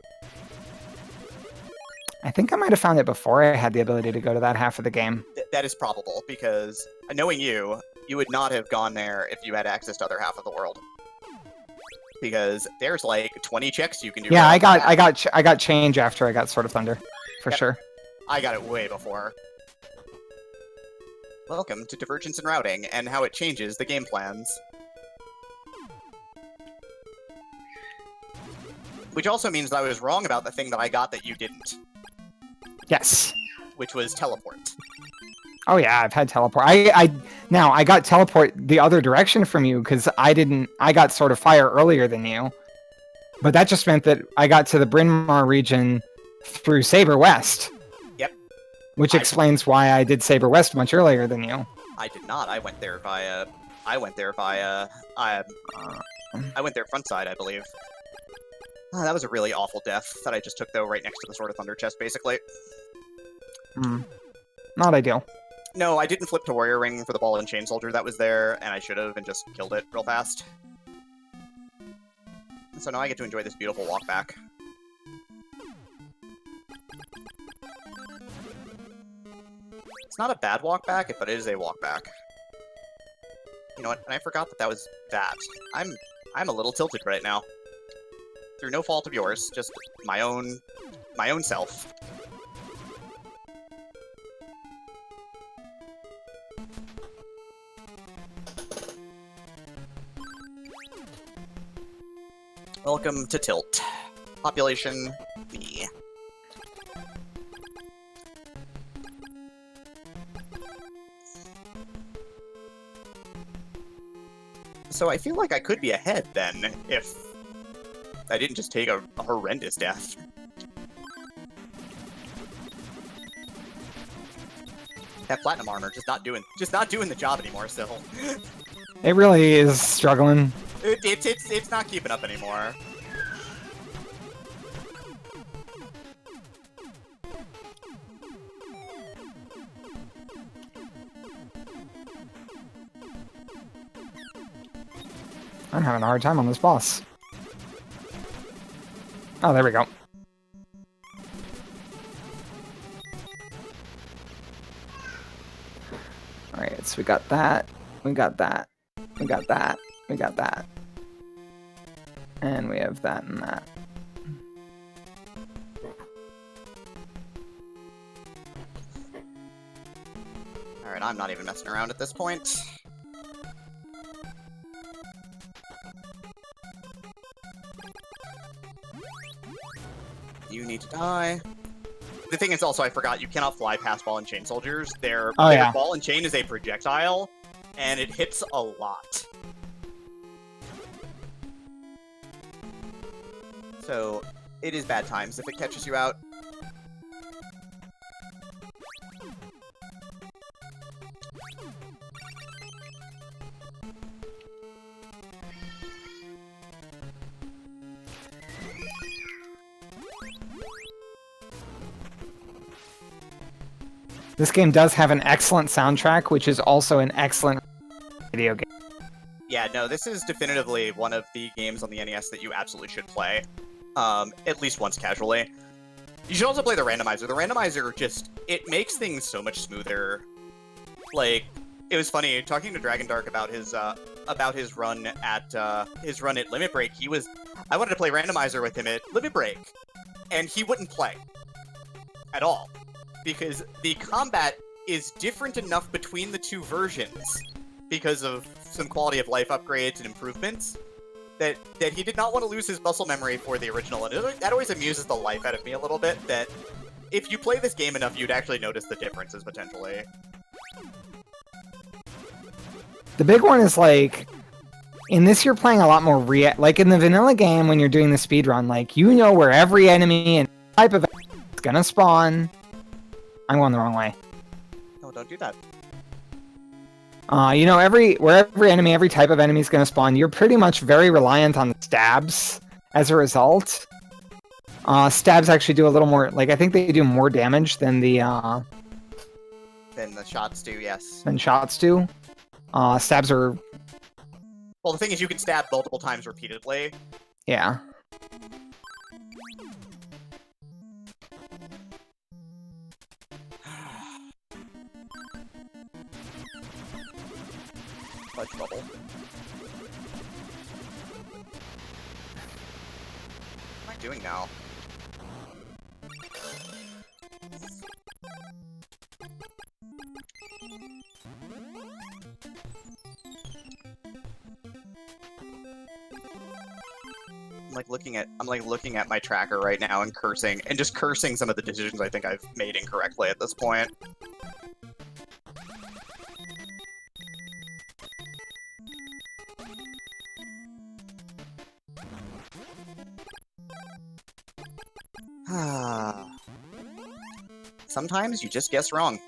I think I might have found it before I had the ability to go to that half of the game. That is probable, because knowing you would not have gone there if you had access to other half of the world. Because there's like 20 checks you can do. Yeah, I got change after I got Sword of Thunder, for sure. I got it way before. Welcome to Divergence and Routing, and how it changes the game plans. Which also means that I was wrong about the thing that I got that you didn't. Yes. Which was teleport. Oh yeah, I've had teleport. Now I got teleport the other direction from you because I got Sword of Fire earlier than you. But that just meant that I got to the Bryn Mawr region through Saber West. Yep. Which explains why I did Saber West much earlier than you. I did not. I went there front side, I believe. Oh, that was a really awful death that I just took, though, right next to the Sword of Thunder chest, basically. Not ideal. No, I didn't flip to Warrior Ring for the Ball and Chain Soldier that was there, and I should have, and just killed it real fast. So now I get to enjoy this beautiful walk back. It's not a bad walk back, but it is a walk back. You know what? And I forgot that was that. I'm a little tilted right now. Through no fault of yours, just my own self. Welcome to Tilt. Population B. So I feel like I could be ahead then, if I didn't just take a horrendous death. That platinum armor just not doing the job anymore still. It really is struggling. It's not keeping up anymore. I'm having a hard time on this boss. Oh, there we go. Alright, so we got that, we got that, we got that, we got that. And we have that and that. Alright, I'm not even messing around at this point. You need to die. The thing is also, I forgot, you cannot fly past Ball and Chain Soldiers. Their Ball and Chain is a projectile, and it hits a lot. So, it is bad times if it catches you out. This game does have an excellent soundtrack, which is also an excellent video game. Yeah, no, this is definitively one of the games on the NES that you absolutely should play. at least once casually. You should also play the Randomizer. The Randomizer just, it makes things so much smoother. Like, it was funny talking to Dragon Dark about his run at Limit Break. I wanted to play Randomizer with him at Limit Break, and he wouldn't play at all because the combat is different enough between the two versions because of some quality of life upgrades and improvements that he did not want to lose his muscle memory for the original, and that always amuses the life out of me a little bit, that if you play this game enough, you'd actually notice the differences, potentially. The big one is, like, in this you're playing a lot more like, in the vanilla game, when you're doing the speedrun, like, you know where every enemy and type of enemy is gonna spawn. I'm going the wrong way. No, don't do that. You know, where every enemy, every type of enemy is going to spawn, you're pretty much very reliant on the stabs as a result. Stabs actually do a little more, like, I think they do more damage than the shots do, yes. Than shots do. Stabs are... Well, the thing is, you can stab multiple times repeatedly. Yeah. Fudge bubble. What am I doing now? I'm looking at my tracker right now and just cursing some of the decisions I think I've made incorrectly at this point. Sometimes you just guess wrong.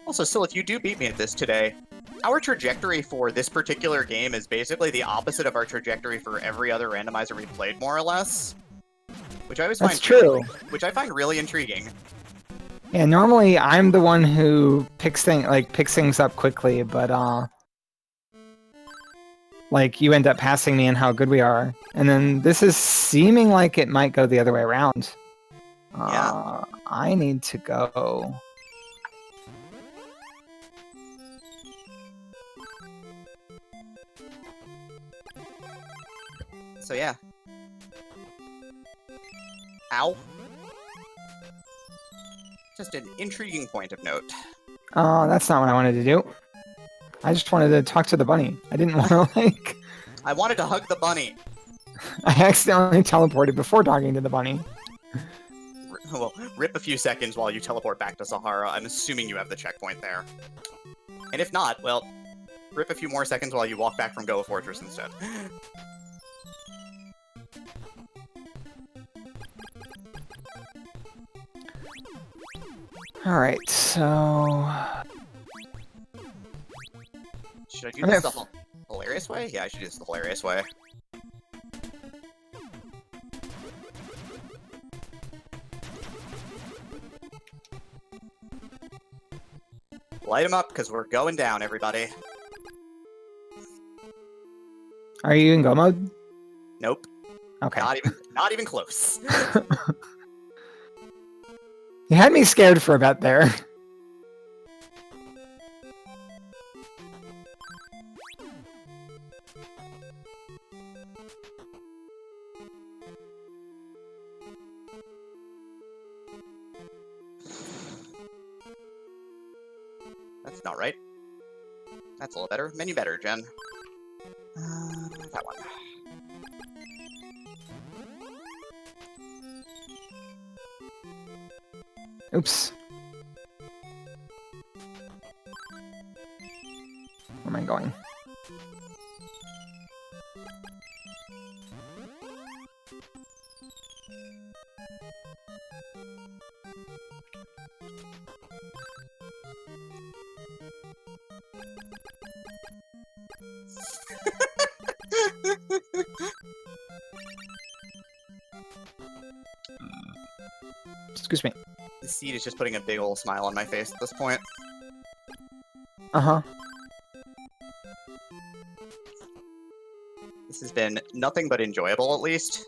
Also, still, if you do beat me at this today, our trajectory for this particular game is basically the opposite of our trajectory for every other randomizer we've played, more or less. Which I always find which I find really intriguing. Yeah, normally I'm the one who picks things up quickly, but like, you end up passing me in how good we are. And then this is seeming like it might go the other way around. Yeah. I need to go. So yeah. Ow. Just an intriguing point of note. Oh, that's not what I wanted to do. I just wanted to talk to the bunny. I didn't want to, like... I wanted to hug the bunny. I accidentally teleported before talking to the bunny. Well, rip a few seconds while you teleport back to Sahara. I'm assuming you have the checkpoint there. And if not, well, rip a few more seconds while you walk back from Goa Fortress instead. Alright, so... Should I do this the hilarious way? Yeah, I should do this the hilarious way. Light him up, because we're going down, everybody. Are you in go mode? Nope. Okay. Not even close. You had me scared for a bit there. That's not right. That's a little better. Menu better, Jen. That one. Oops. Where am I going? Excuse me. The seed is just putting a big old smile on my face at this point. Uh-huh. This has been nothing but enjoyable, at least.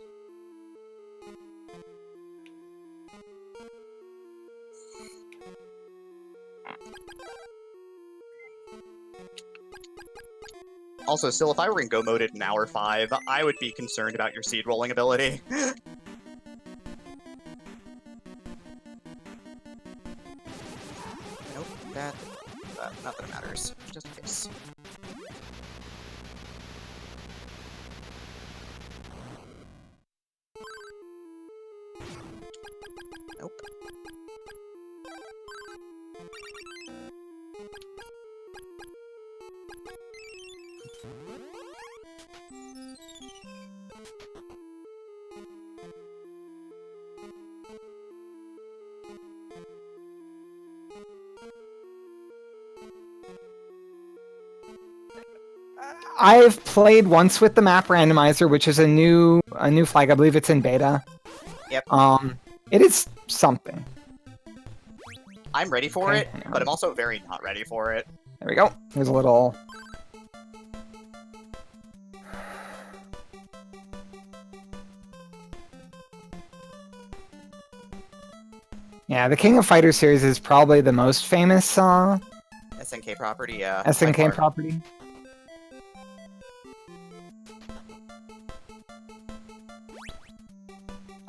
Also, still, if I were in Go mode at an hour 5, I would be concerned about your seed rolling ability. Nope, not that it matters. Just in case. Nope. I've played once with the map randomizer, which is a new flag. I believe it's in beta. Yep. It is something. I'm ready for Okay, it, hang on. but I'm also very not ready for it. There we go. There's a little. Yeah, the King of Fighters series is probably the most famous SNK property, yeah. by SNK far. property.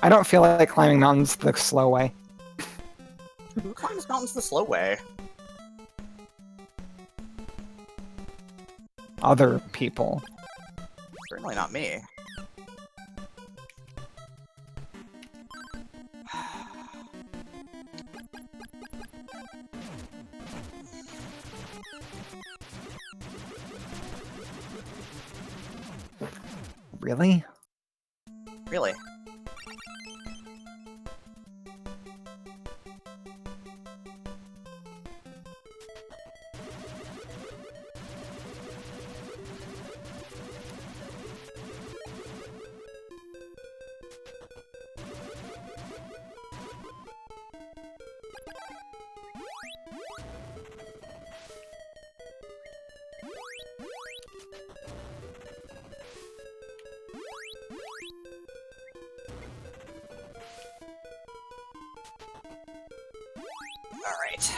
I don't feel like climbing mountains the slow way. Who climbs mountains the slow way? Other people. Certainly not me. Really? Really? Alright.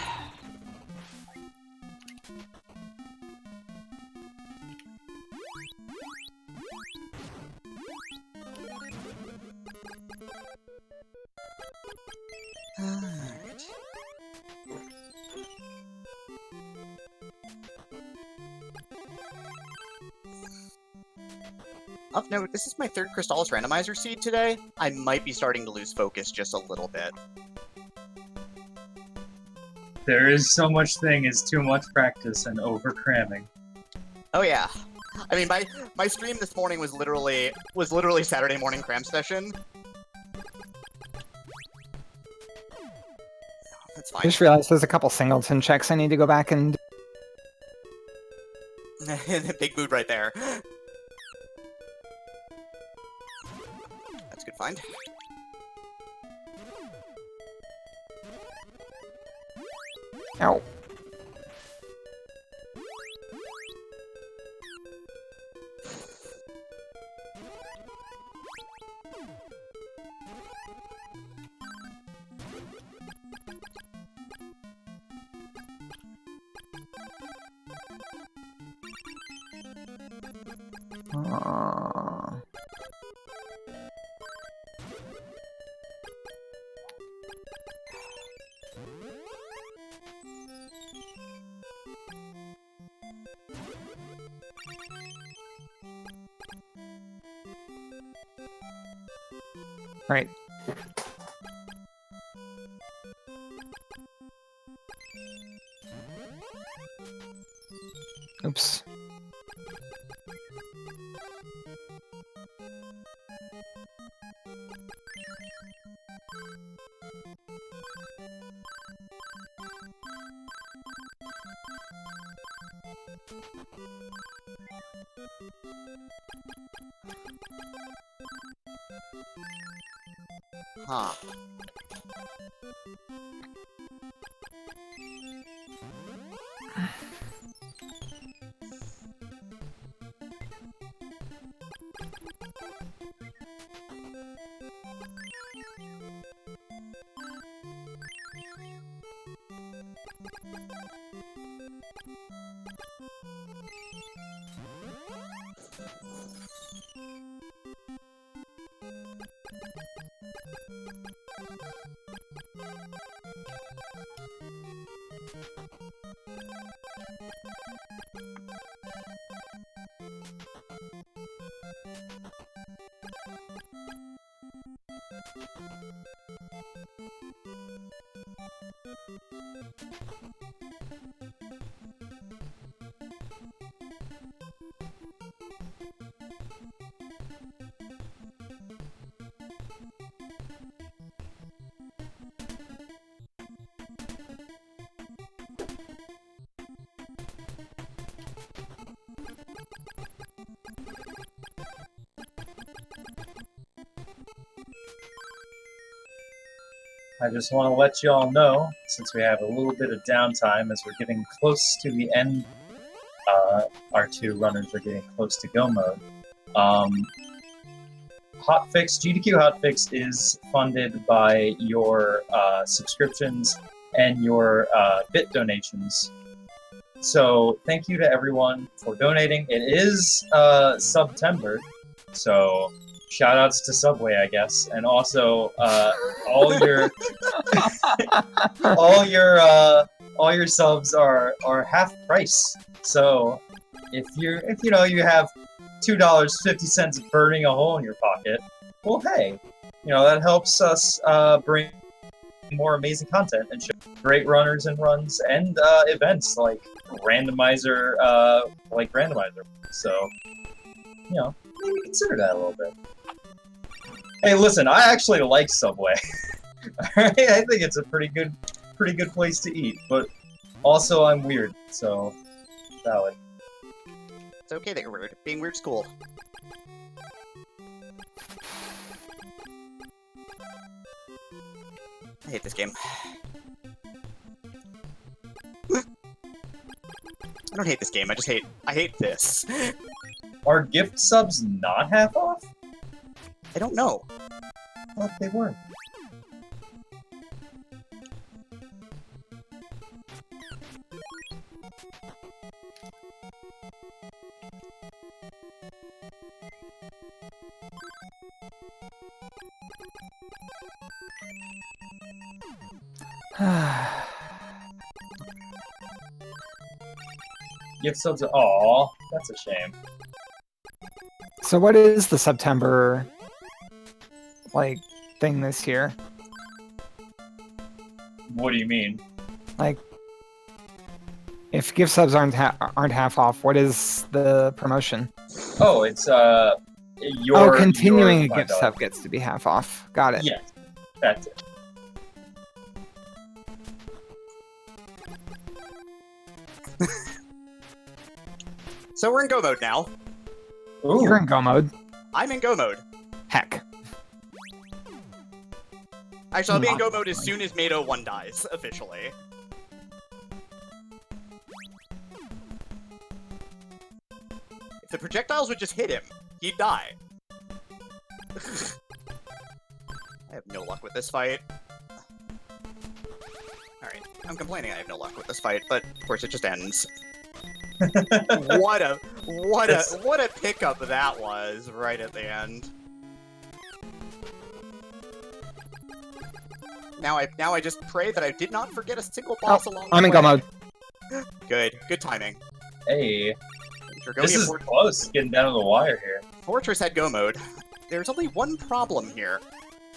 Alright. Of note, this is my third Crystalis Randomizer seed today. I might be starting to lose focus just a little bit. There is so much thing as too much practice and over cramming. Oh yeah. I mean, my stream this morning was literally Saturday morning cram session. That's I fine. just realized there's a couple singleton checks I need to go back and. Big mood right there. That's a good find. Ow. Right. Oops. Huh. I just want to let you all know, since we have a little bit of downtime as we're getting close to the end, our two runners are getting close to go mode. HOTFIX, GDQ HOTFIX is funded by your subscriptions and your bit donations. So thank you to everyone for donating. It is September, so shoutouts to Subway, I guess, and also all your all your subs are half price. So if you have $2.50 burning a hole in your pocket, well, hey, that helps us bring more amazing content and show great runners and runs and events like Randomizer, So maybe consider that a little bit. Hey, listen, I actually like Subway. Alright, I think it's a pretty good place to eat, but also I'm weird, so valid. It's okay that you're weird. Being weird's cool. I hate this game. I don't hate this game, I hate this. Are gift subs not half off? I don't know. I thought they were. Gift subs are... Aw, that's a shame. So what is the September, thing this year? What do you mean? If gift subs aren't half off, what is the promotion? Oh, it's, your... continuing a your gift sub gets to be half off. Got it. Yeah, that's it. So we're in go mode now. Ooh. You're in go mode. I'm in go mode. Heck. Actually, I'll be in go mode as soon as Mado 1 dies, officially. If the projectiles would just hit him, he'd die. I have no luck with this fight. Alright, I'm complaining I have no luck with this fight, but of course it just ends. What a pickup that was right at the end. Now I just pray that I did not forget a single boss along the way. I'm in go mode. Good timing. Hey, this is close, getting down to the wire here. Fortress had go mode. There's only one problem here.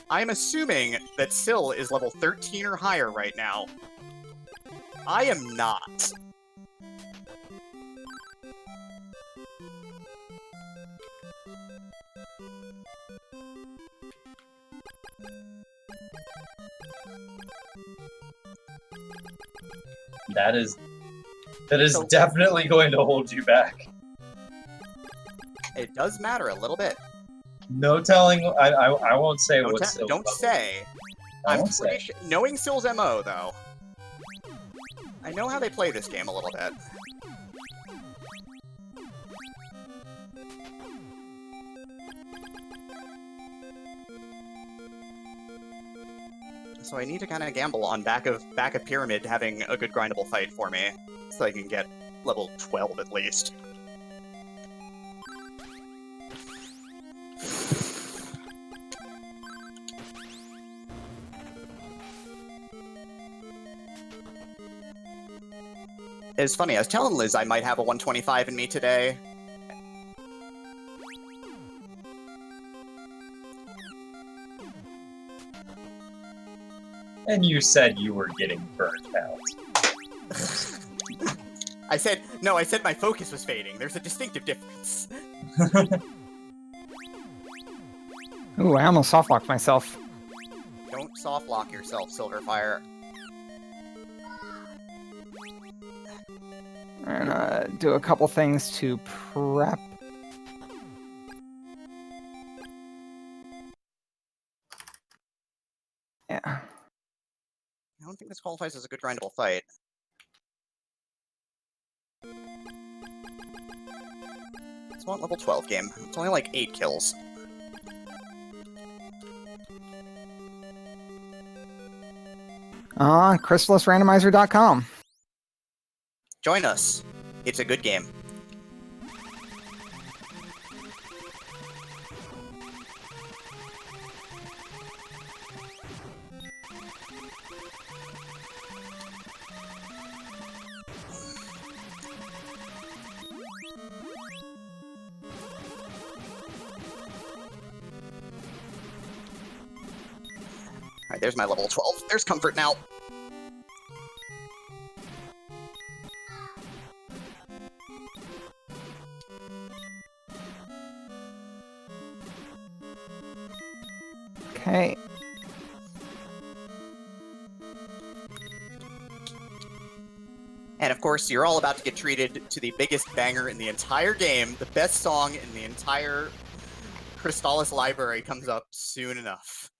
I'm assuming that Syl is level 13 or higher right now. I am not. That is definitely going to hold you back. It does matter a little bit. No telling. I won't say what's. Don't say. I'm pretty sure. Knowing Syl's MO though, I know how they play this game a little bit. So I need to kind of gamble on back of Pyramid having a good grindable fight for me, so I can get level 12 at least. It's funny, I was telling Liz I might have a 125 in me today. And you said you were getting burnt out. I said my focus was fading. There's a distinctive difference. Ooh, I almost soft-locked myself. Don't soft lock yourself, Silverfire. I'm gonna do a couple things to prep. Yeah. I don't think this qualifies as a good grindable fight. It's not level 12 game. It's only like 8 kills. CrystallisRandomizer.com. Join us. It's a good game. Alright, there's my level 12. There's comfort now. Okay. And of course, you're all about to get treated to the biggest banger in the entire game. The best song in the entire Crystalis library comes up soon enough.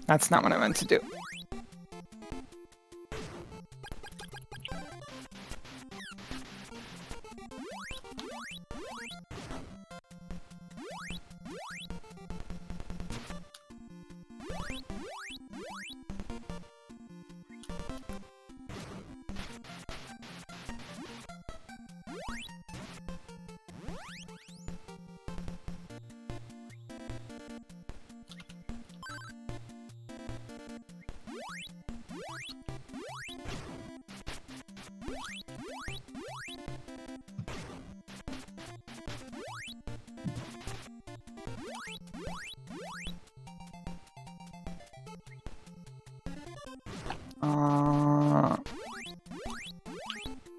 That's not what I meant to do.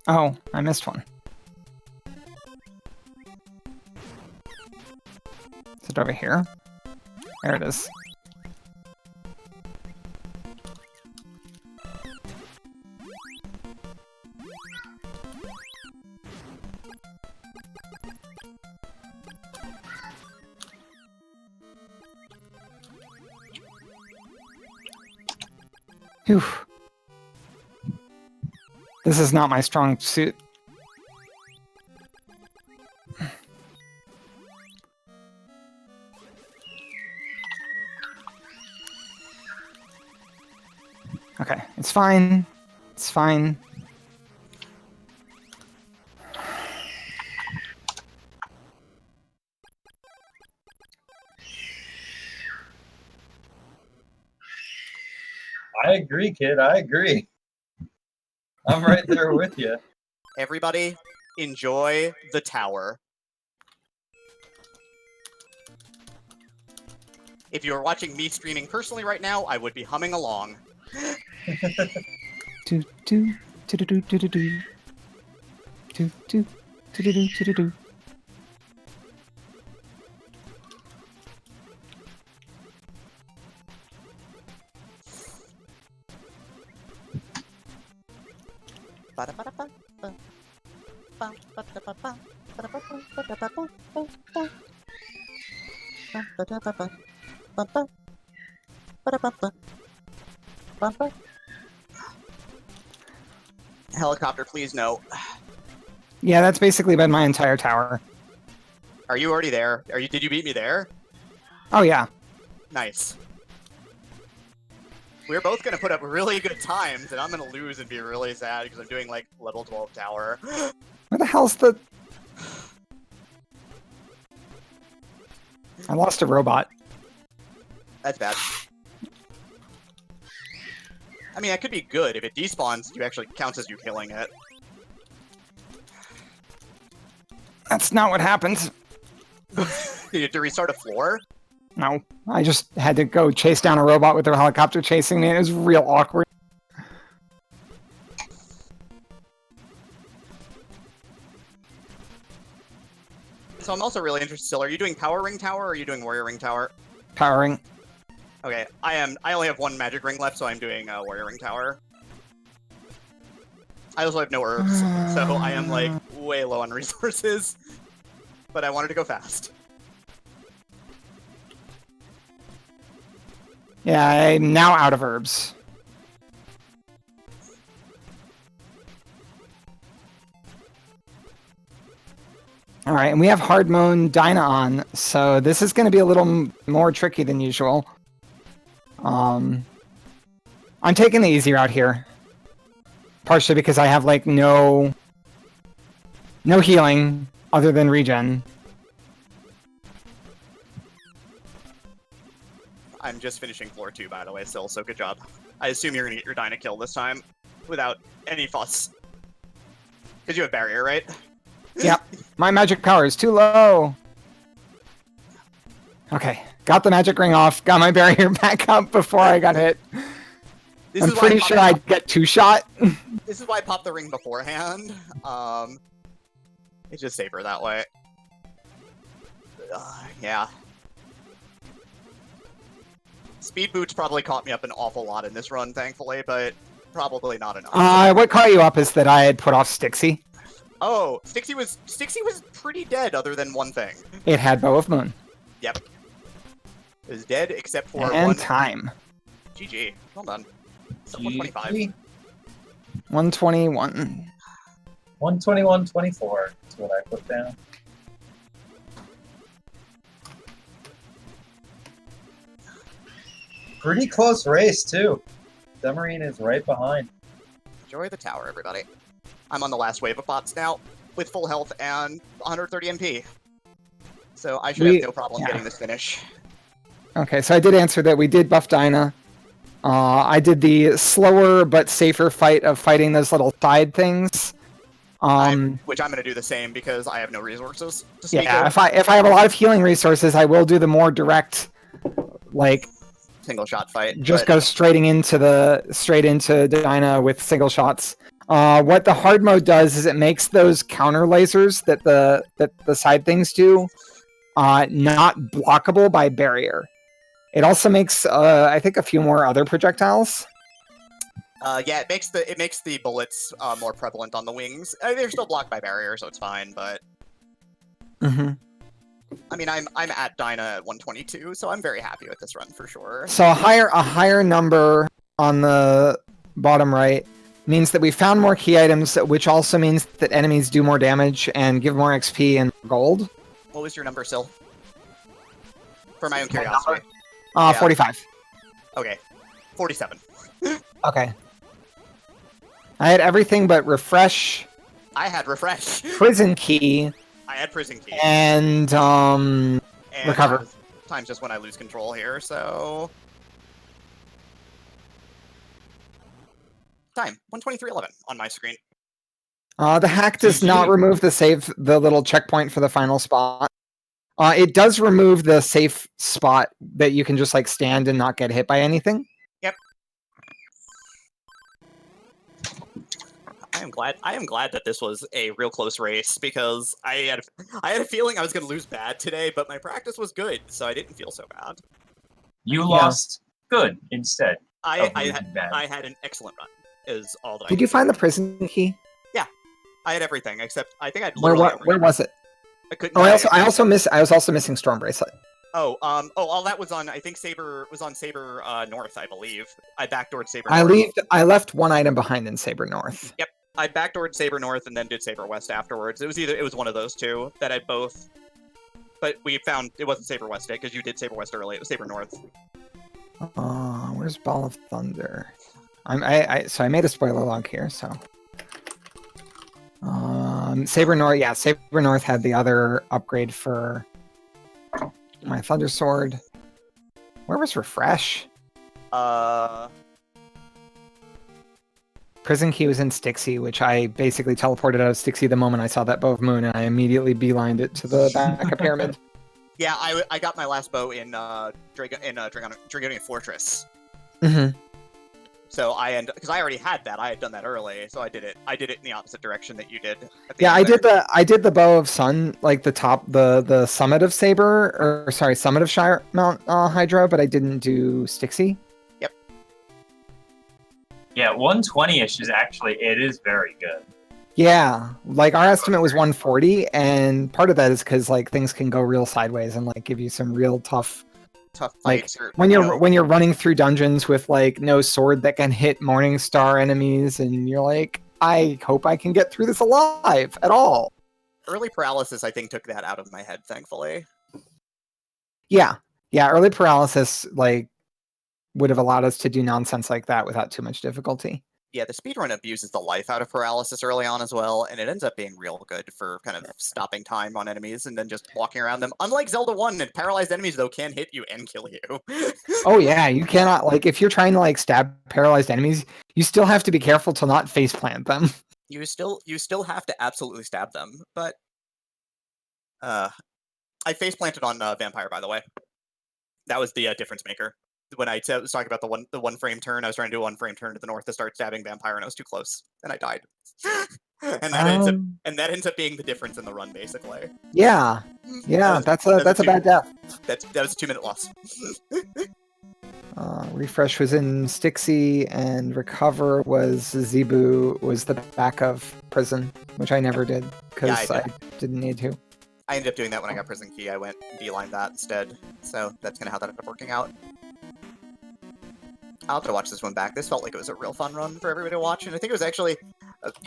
Oh, I missed one. Is it over here? There it is. Phew. This is not my strong suit. Okay, it's fine. It's fine. I agree, kid. I agree. I'm right there with you. Everybody, enjoy the tower. If you were watching me streaming personally right now, I would be humming along. Do do do do do do do do do do do do do do. Helicopter, please no. Yeah, that's basically been my entire tower. Are you already there? Did you beat me there? Oh yeah. Nice. We're both gonna put up really good times, and I'm gonna lose and be really sad because I'm doing like level 12 tower. Where the hell's the... I lost a robot. That's bad. I mean, that could be good. If it despawns, you actually counts as you killing it. That's not what happened. Did you have to restart a floor? No. I just had to go chase down a robot with their helicopter chasing me, and it was real awkward. So I'm also really interested still. Are you doing Power Ring Tower or are you doing Warrior Ring Tower? Powering. Okay, I only have one Magic Ring left, so I'm doing Warrior Ring Tower. I also have no herbs, so I am like way low on resources. But I wanted to go fast. Yeah, I'm now out of herbs. Alright, and we have hard moan Dinah on, so this is going to be a little more tricky than usual. I'm taking the easy route here. Partially because I have, like, no healing other than regen. I'm just finishing floor 2, by the way, still, so good job. I assume you're gonna get your Dinah kill this time, without any fuss. Because you have barrier, right? Yep. My magic power is too low. Okay. Got the magic ring off. Got my barrier back up before I got hit. I'm pretty sure I'd get 2-shot. This is why I popped the ring beforehand. It's just safer that way. Yeah. Speed boots probably caught me up an awful lot in this run, thankfully, but probably not enough. What caught you up is that I had put off Stixie. Oh, Stixie was pretty dead other than one thing. It had Bow of Moon. Yep. It was dead except for and one. Time. GG. Well done. So 125. 121. 121.24 is what I put down. Pretty close race, too. Submarine is right behind. Enjoy the tower, everybody. I'm on the last wave of bots now, with full health and 130 MP. So I should have no problem getting this finish. Okay, so I did answer that we did buff Dinah. I did the slower but safer fight of fighting those little side things. Which I'm going to do the same because I have no resources to speak of. If I have a lot of healing resources, I will do the more direct, like, single shot fight. Just go straight into Dinah with single shots. What the hard mode does is it makes those counter lasers that the side things do not blockable by barrier. It also makes I think a few more other projectiles. Yeah, it makes the bullets more prevalent on the wings. They're still blocked by barrier, so it's fine. But I mean, I'm at Dinah at 122, so I'm very happy with this run for sure. So a higher number on the bottom right means that we found more key items, which also means that enemies do more damage and give more XP and gold. What was your number, Sil? For my own curiosity. 45. Okay. 47. Okay. I had everything but refresh. I had refresh. Prison key. I had prison key. And recover. Time's just when I lose control here, so... Time, 123.11 on my screen. The hack does not remove the little checkpoint for the final spot. It does remove the safe spot that you can just like stand and not get hit by anything. Yep. I am glad that this was a real close race because I had a feeling I was going to lose bad today, but my practice was good, so I didn't feel so bad. You lost good instead. I had an excellent run. Is all that. Did you find the prison key? Yeah, I had everything except I think I had. Where was it? I couldn't. Oh, I was also missing Storm Bracelet. Oh, all that was on. I think Saber was on Saber North, I believe. I backdoored Saber. I left one item behind in Saber North. Yep, I backdoored Saber North and then did Saber West afterwards. It was one of those two that I both. But we found it wasn't Saber West because you did Saber West early. It was Saber North. Where's Ball of Thunder? So I made a spoiler log here. So Saber North, yeah, Saber North had the other upgrade for my Thunder Sword. Where was Refresh? Prison Key was in Stixie, which I basically teleported out of Stixie the moment I saw that Bow of Moon, and I immediately beelined it to the back of Pyramid. Yeah, I got my last bow in Dragonian Fortress. Mm-hmm. So because I already had that, I had done that early, so I did it in the opposite direction that you did. Yeah, I did the Bow of Sun, like the top, the summit of Saber, or sorry, summit of Shire Mount Hydra, but I didn't do Stixie. Yep. Yeah, 120-ish it is very good. Yeah, like our estimate was 140, and part of that is because like things can go real sideways and like give you some real tough fights. Like, when you're running through dungeons with like no sword that can hit Morningstar enemies, and you're like, I hope I can get through this alive at all. Early paralysis, I think, took that out of my head, thankfully. Yeah, early paralysis like would have allowed us to do nonsense like that without too much difficulty. Yeah, the speedrun abuses the life out of paralysis early on as well, and it ends up being real good for kind of stopping time on enemies and then just walking around them. Unlike Zelda 1, and paralyzed enemies, though, can hit you and kill you. Oh yeah, you cannot, like, if you're trying to like stab paralyzed enemies, you still have to be careful to not faceplant them. You still have to absolutely stab them, but I faceplanted on Vampire, by the way. That was the difference maker. When I was talking about the one frame turn, I was trying to do a 1 frame turn to the north to start stabbing Vampire, and I was too close, and I died. and that ends up being the difference in the run, basically. Yeah, that's a bad death. That was a 2-minute loss. Refresh was in Stixie, and Recover was the back of Prison, which I never did because I didn't need to. I ended up doing that when I got Prison Key. I went beeline that instead, so that's kind of how that ended up working out. I'll have to watch this one back. This felt like it was a real fun run for everybody to watch, and I think it was actually,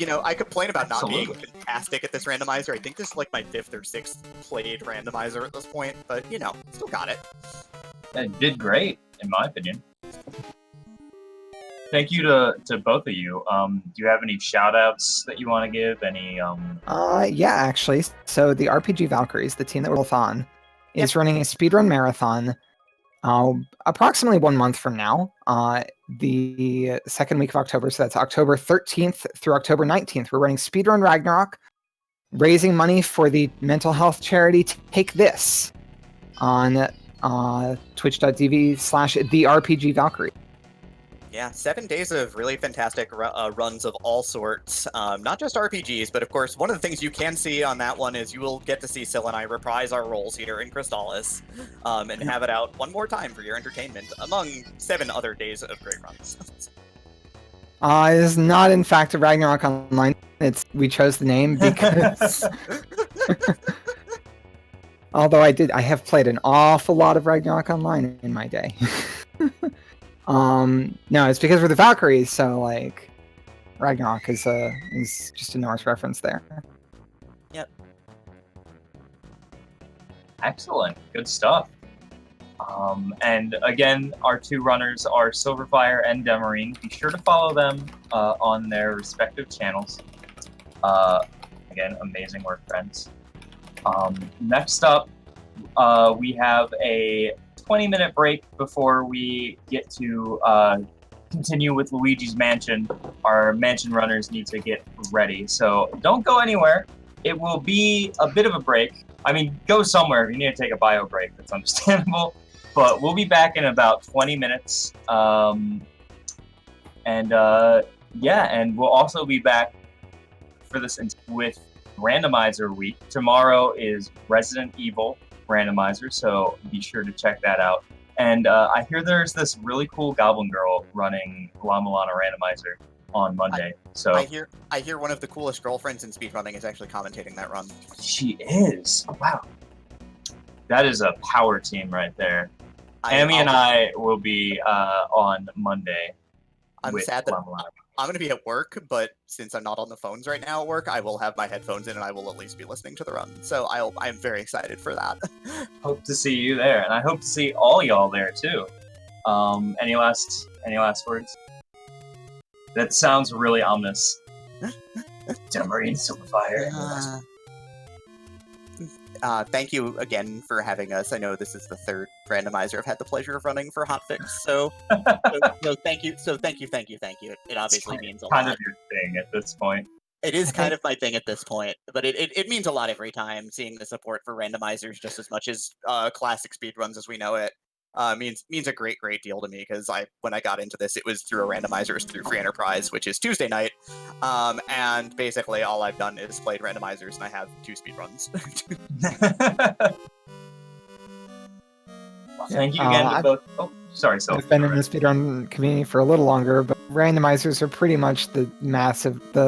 I complain about not being fantastic at this randomizer. I think this is like my 5th or 6th played randomizer at this point, but, still got it. It did great, in my opinion. Thank you to both of you. Do you have any shout-outs that you want to give? Any, Yeah, actually. So the RPG Valkyries, the team that we're both on, is running a speedrun marathon approximately 1 month from now, the second week of October. So that's October 13th through October 19th. We're running Speedrun Ragnarok, raising money for the mental health charity Take This on twitch.tv/therpgvalkyrie. Yeah, 7 days of really fantastic runs of all sorts. Not just RPGs, but of course, one of the things you can see on that one is you will get to see Syl and I reprise our roles here in Crystalis, and have it out one more time for your entertainment, among 7 other days of great runs. It is not, in fact, a Ragnarok Online. We chose the name because... Although I have played an awful lot of Ragnarok Online in my day. No, it's because we're the Valkyries, so like Ragnarok is just a Norse reference there. Yep. Excellent, good stuff. And again, our 2 runners are Silverfire and Demarine. Be sure to follow them on their respective channels. Again, amazing work, friends. Next up, we have a 20-minute break before we get to continue with Luigi's Mansion. Our mansion runners need to get ready, so don't go anywhere. It will be a bit of a break. I mean, go somewhere. If you need to take a bio break, that's understandable. But we'll be back in about 20 minutes. And we'll also be back for this with Randomizer Week. Tomorrow is Resident Evil Randomizer, so be sure to check that out. And I hear there's this really cool Goblin Girl running Lana Randomizer on Monday. I hear one of the coolest girlfriends in speedrunning is actually commentating that run. She is. Wow. That is a power team right there. Amy and I will be on Monday. I'm sad that I'm going to be at work, but since I'm not on the phones right now at work, I will have my headphones in and I will at least be listening to the run. So I'm very excited for that. Hope to see you there, and I hope to see all y'all there too. Any last words? That sounds really ominous. Marine Silverfire. Thank you again for having us. I know this is the third randomizer I've had the pleasure of running for HOTFIX, so thank you. So thank you. It obviously means a lot. Kind of your thing at this point. It is kind of my thing at this point, but it means a lot every time. Seeing the support for randomizers just as much as classic speedruns as we know it means a great deal to me, because when I got into this, it was through a randomizers through Free Enterprise, which is Tuesday night, and basically all I've done is played randomizers, and I have 2 speedruns. Well, thank you again to both. Oh, sorry, Sylvie. I've been in the speedrun community for a little longer, but randomizers are pretty much the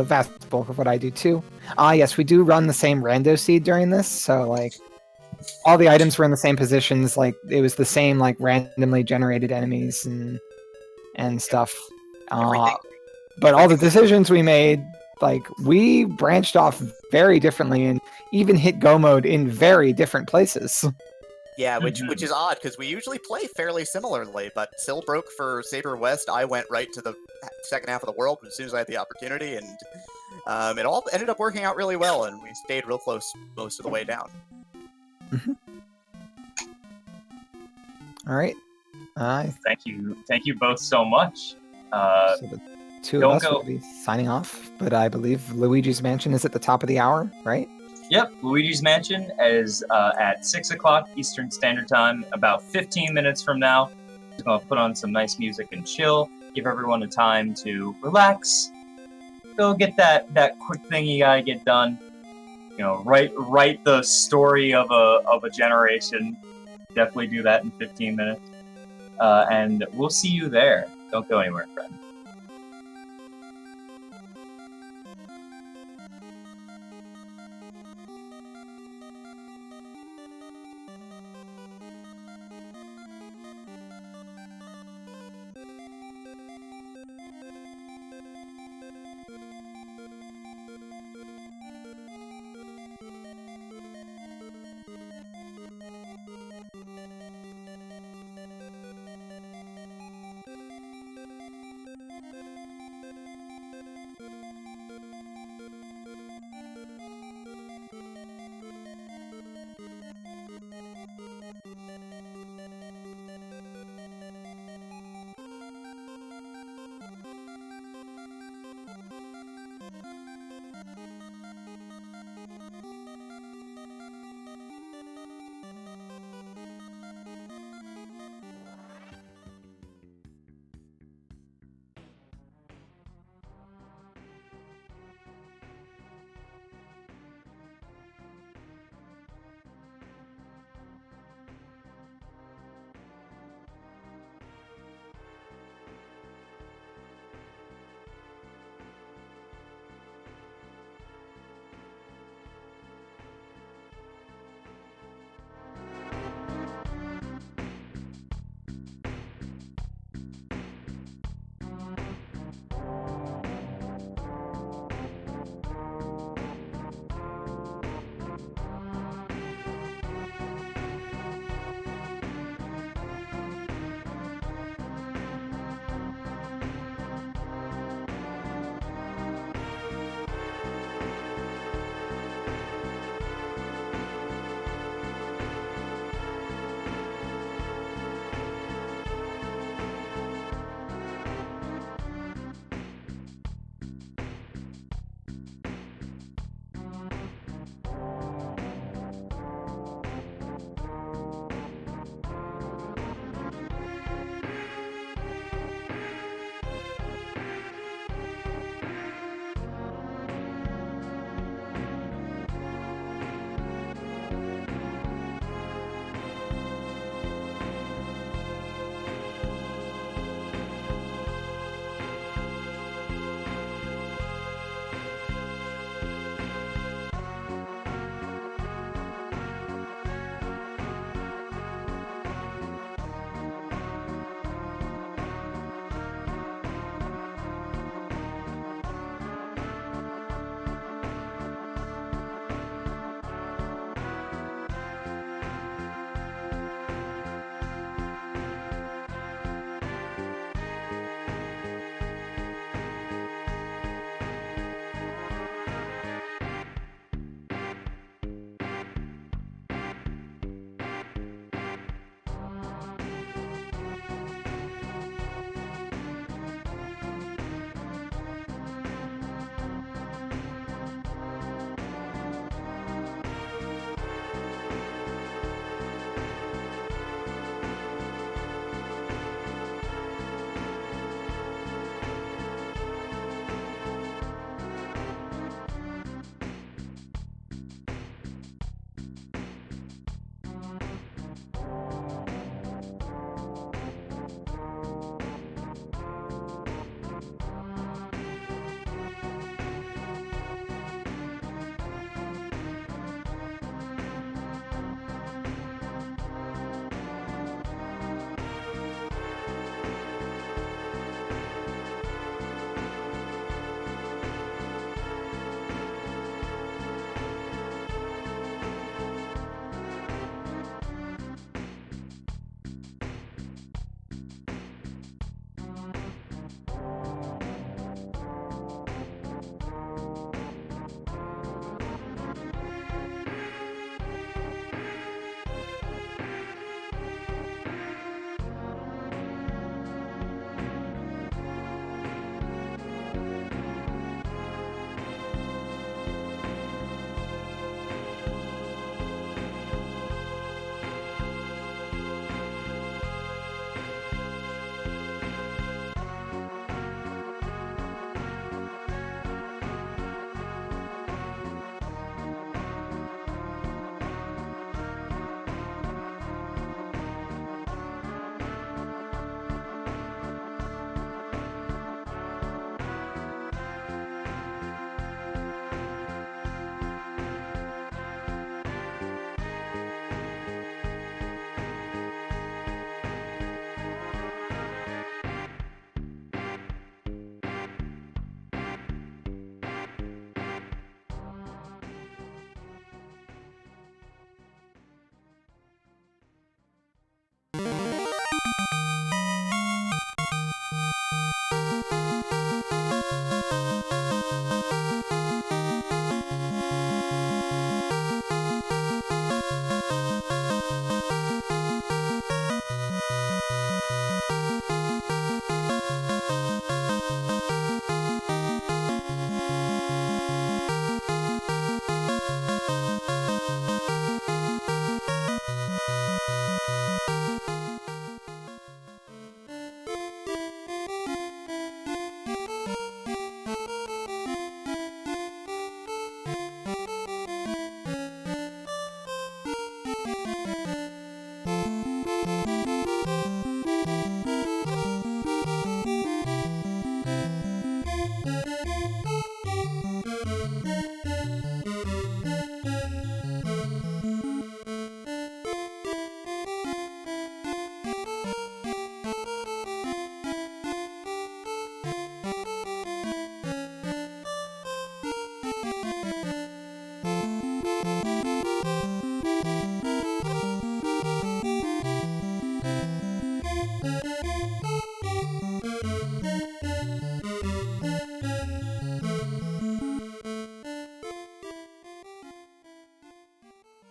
vast bulk of what I do too. Yes, we do run the same rando seed during this, so like all the items were in the same positions, like it was the same like randomly generated enemies and stuff. But all the decisions we made, like we branched off very differently and even hit go mode in very different places. Yeah, which is odd, because we usually play fairly similarly, but Sil broke for Saber West. I went right to the second half of the world as soon as I had the opportunity, and it all ended up working out really well, and we stayed real close most of the way down. All right. Thank you both so much. So the two of us will be signing off, but I believe Luigi's Mansion is at the top of the hour, right? Yep, Luigi's Mansion is at 6 o'clock Eastern Standard Time, about 15 minutes from now. Just gonna put on some nice music and chill, give everyone a time to relax, go get that quick thing you gotta get done. You know, write the story of a generation. Definitely do that in 15 minutes. And we'll see you there. Don't go anywhere, friend.